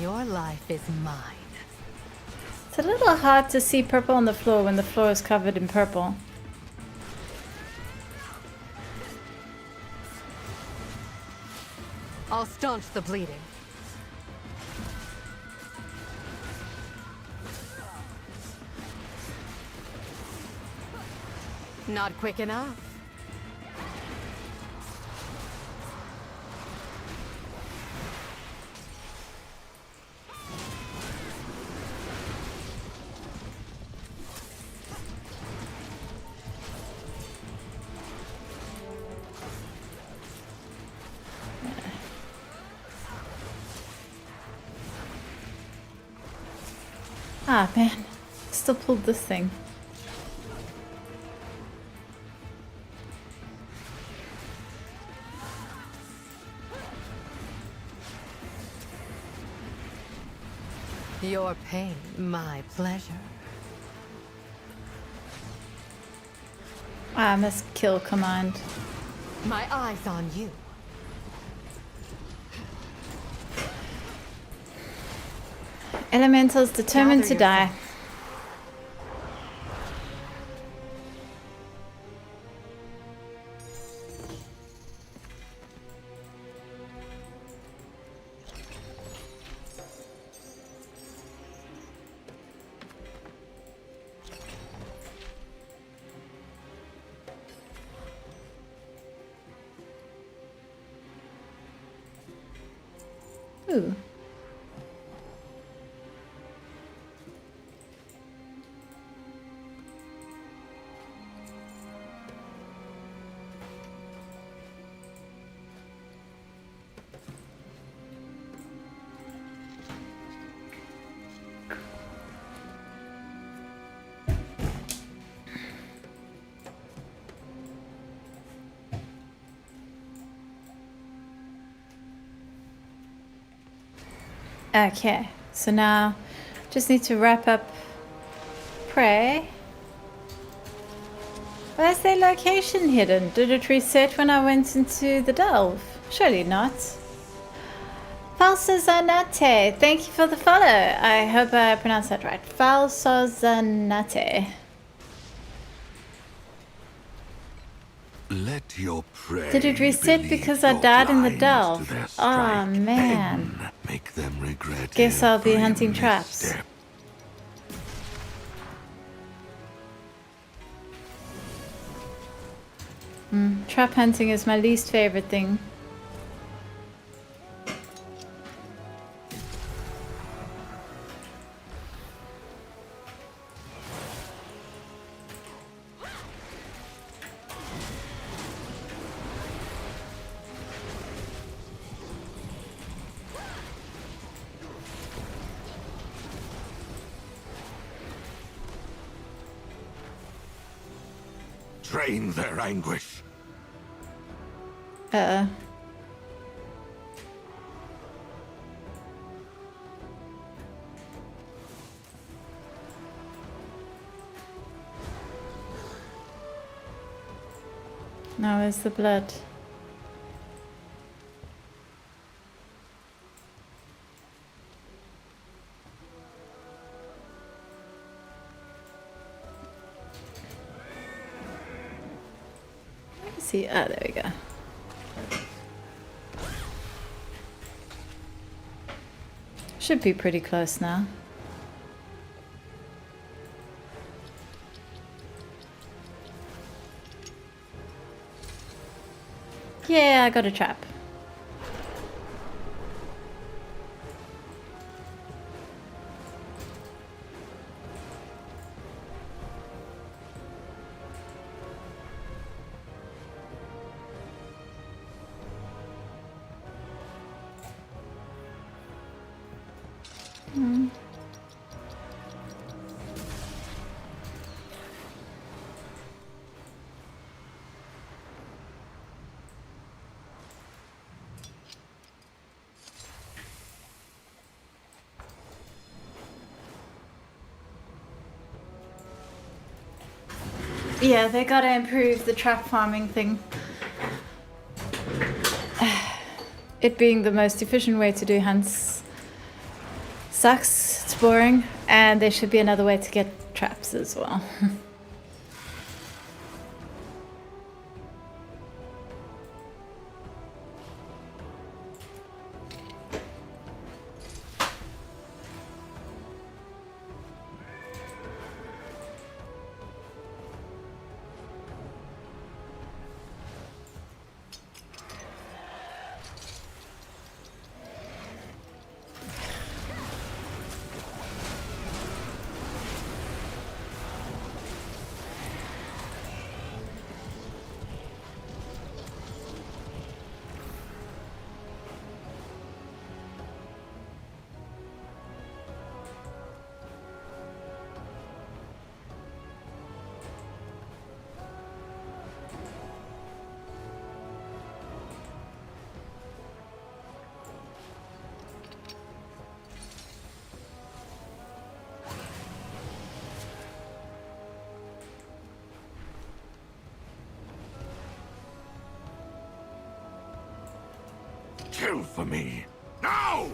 Your life is mine. It's a little hard to see purple on the floor when the floor is covered in purple. I'll staunch the bleeding. Not quick enough. Ah, man. Still pulled this thing. Your pain, my pleasure. Ah, I must kill command. My eyes on you. Elementals determined to die. Ooh. Okay, so now just need to wrap up Prey. Where's their location hidden? Did it reset when I went into the delve? Surely not. Falsozanate, thank you for the follow. I hope I pronounced that right. Falsozanate. Let your prey Did it reset because I died in the delve? Oh man. Make them regret. Guess I'll be hunting traps. Trap hunting is my least favorite thing. Drain their anguish. Now where's the blood? Let's see. Ah, there we go. Should be pretty close now. Yeah, I got a trap. Yeah, they gotta improve the trap farming thing. It being the most efficient way to do hunts sucks, it's boring, and there should be another way to get traps as well. Kill for me. Now!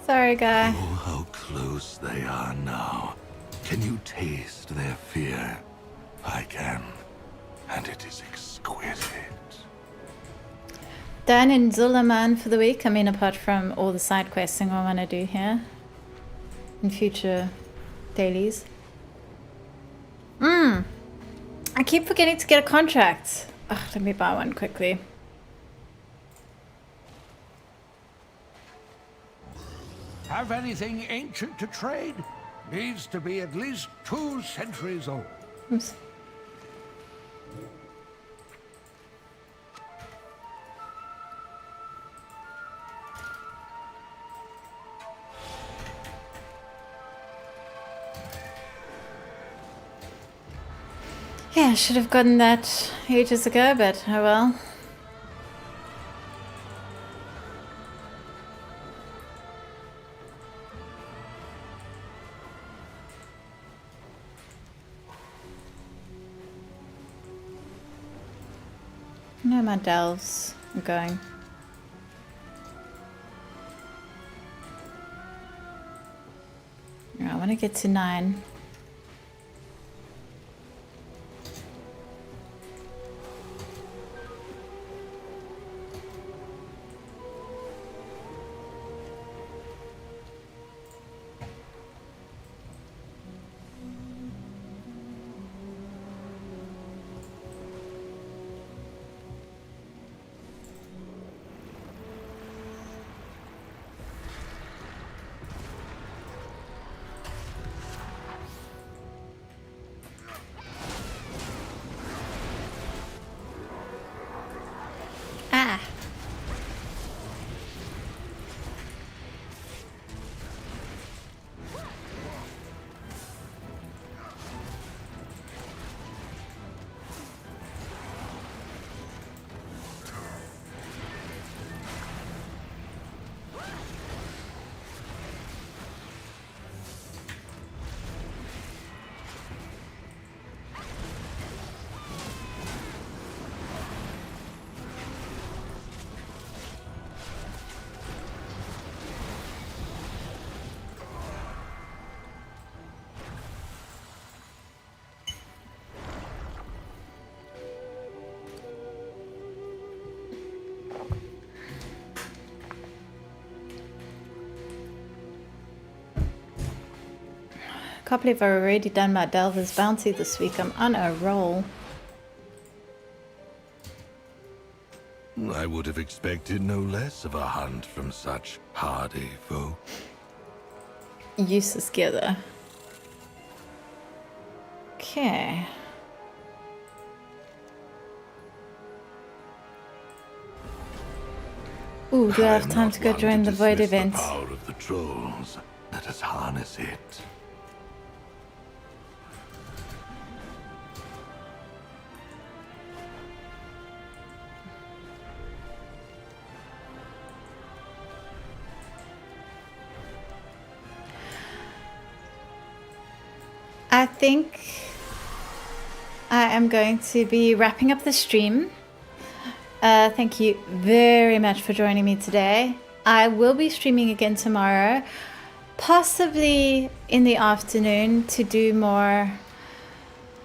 Sorry, guy. Oh, how close they are now. Can you taste their fear? I can, and it is exquisite. Done in Zulaman for the week. I mean, apart from all the side questing I want to do here in future dailies. I keep forgetting to get a contract. Ugh, let me buy one quickly. Have anything ancient to trade? Needs to be at least 2 centuries old. Oops. Yeah, I should have gotten that ages ago, but oh well. No, my delves are going. I want to get to 9. Ah. Can't believe I've already done my Delver's Bounty this week. I'm on a roll. I would have expected no less of a hunt from such hardy foe. Useless gear though. Okay. Ooh, do I have time to go join the Void event? The power of the trolls. Let us harness it. I think I am going to be wrapping up the stream. Thank you very much for joining me today. I will be streaming again tomorrow, possibly in the afternoon to do more,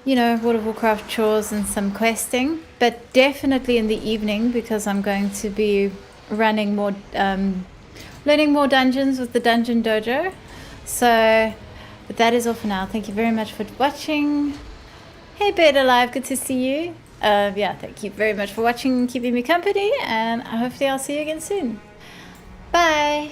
you know, World of Warcraft chores and some questing, but definitely in the evening because I'm going to be running more, learning more dungeons with the Dungeon Dojo. So, but that is all for now. Thank you very much for watching. Hey Bird Alive, good to see you. Yeah, thank you very much for watching and keeping me company, and hopefully I'll see you again soon. Bye.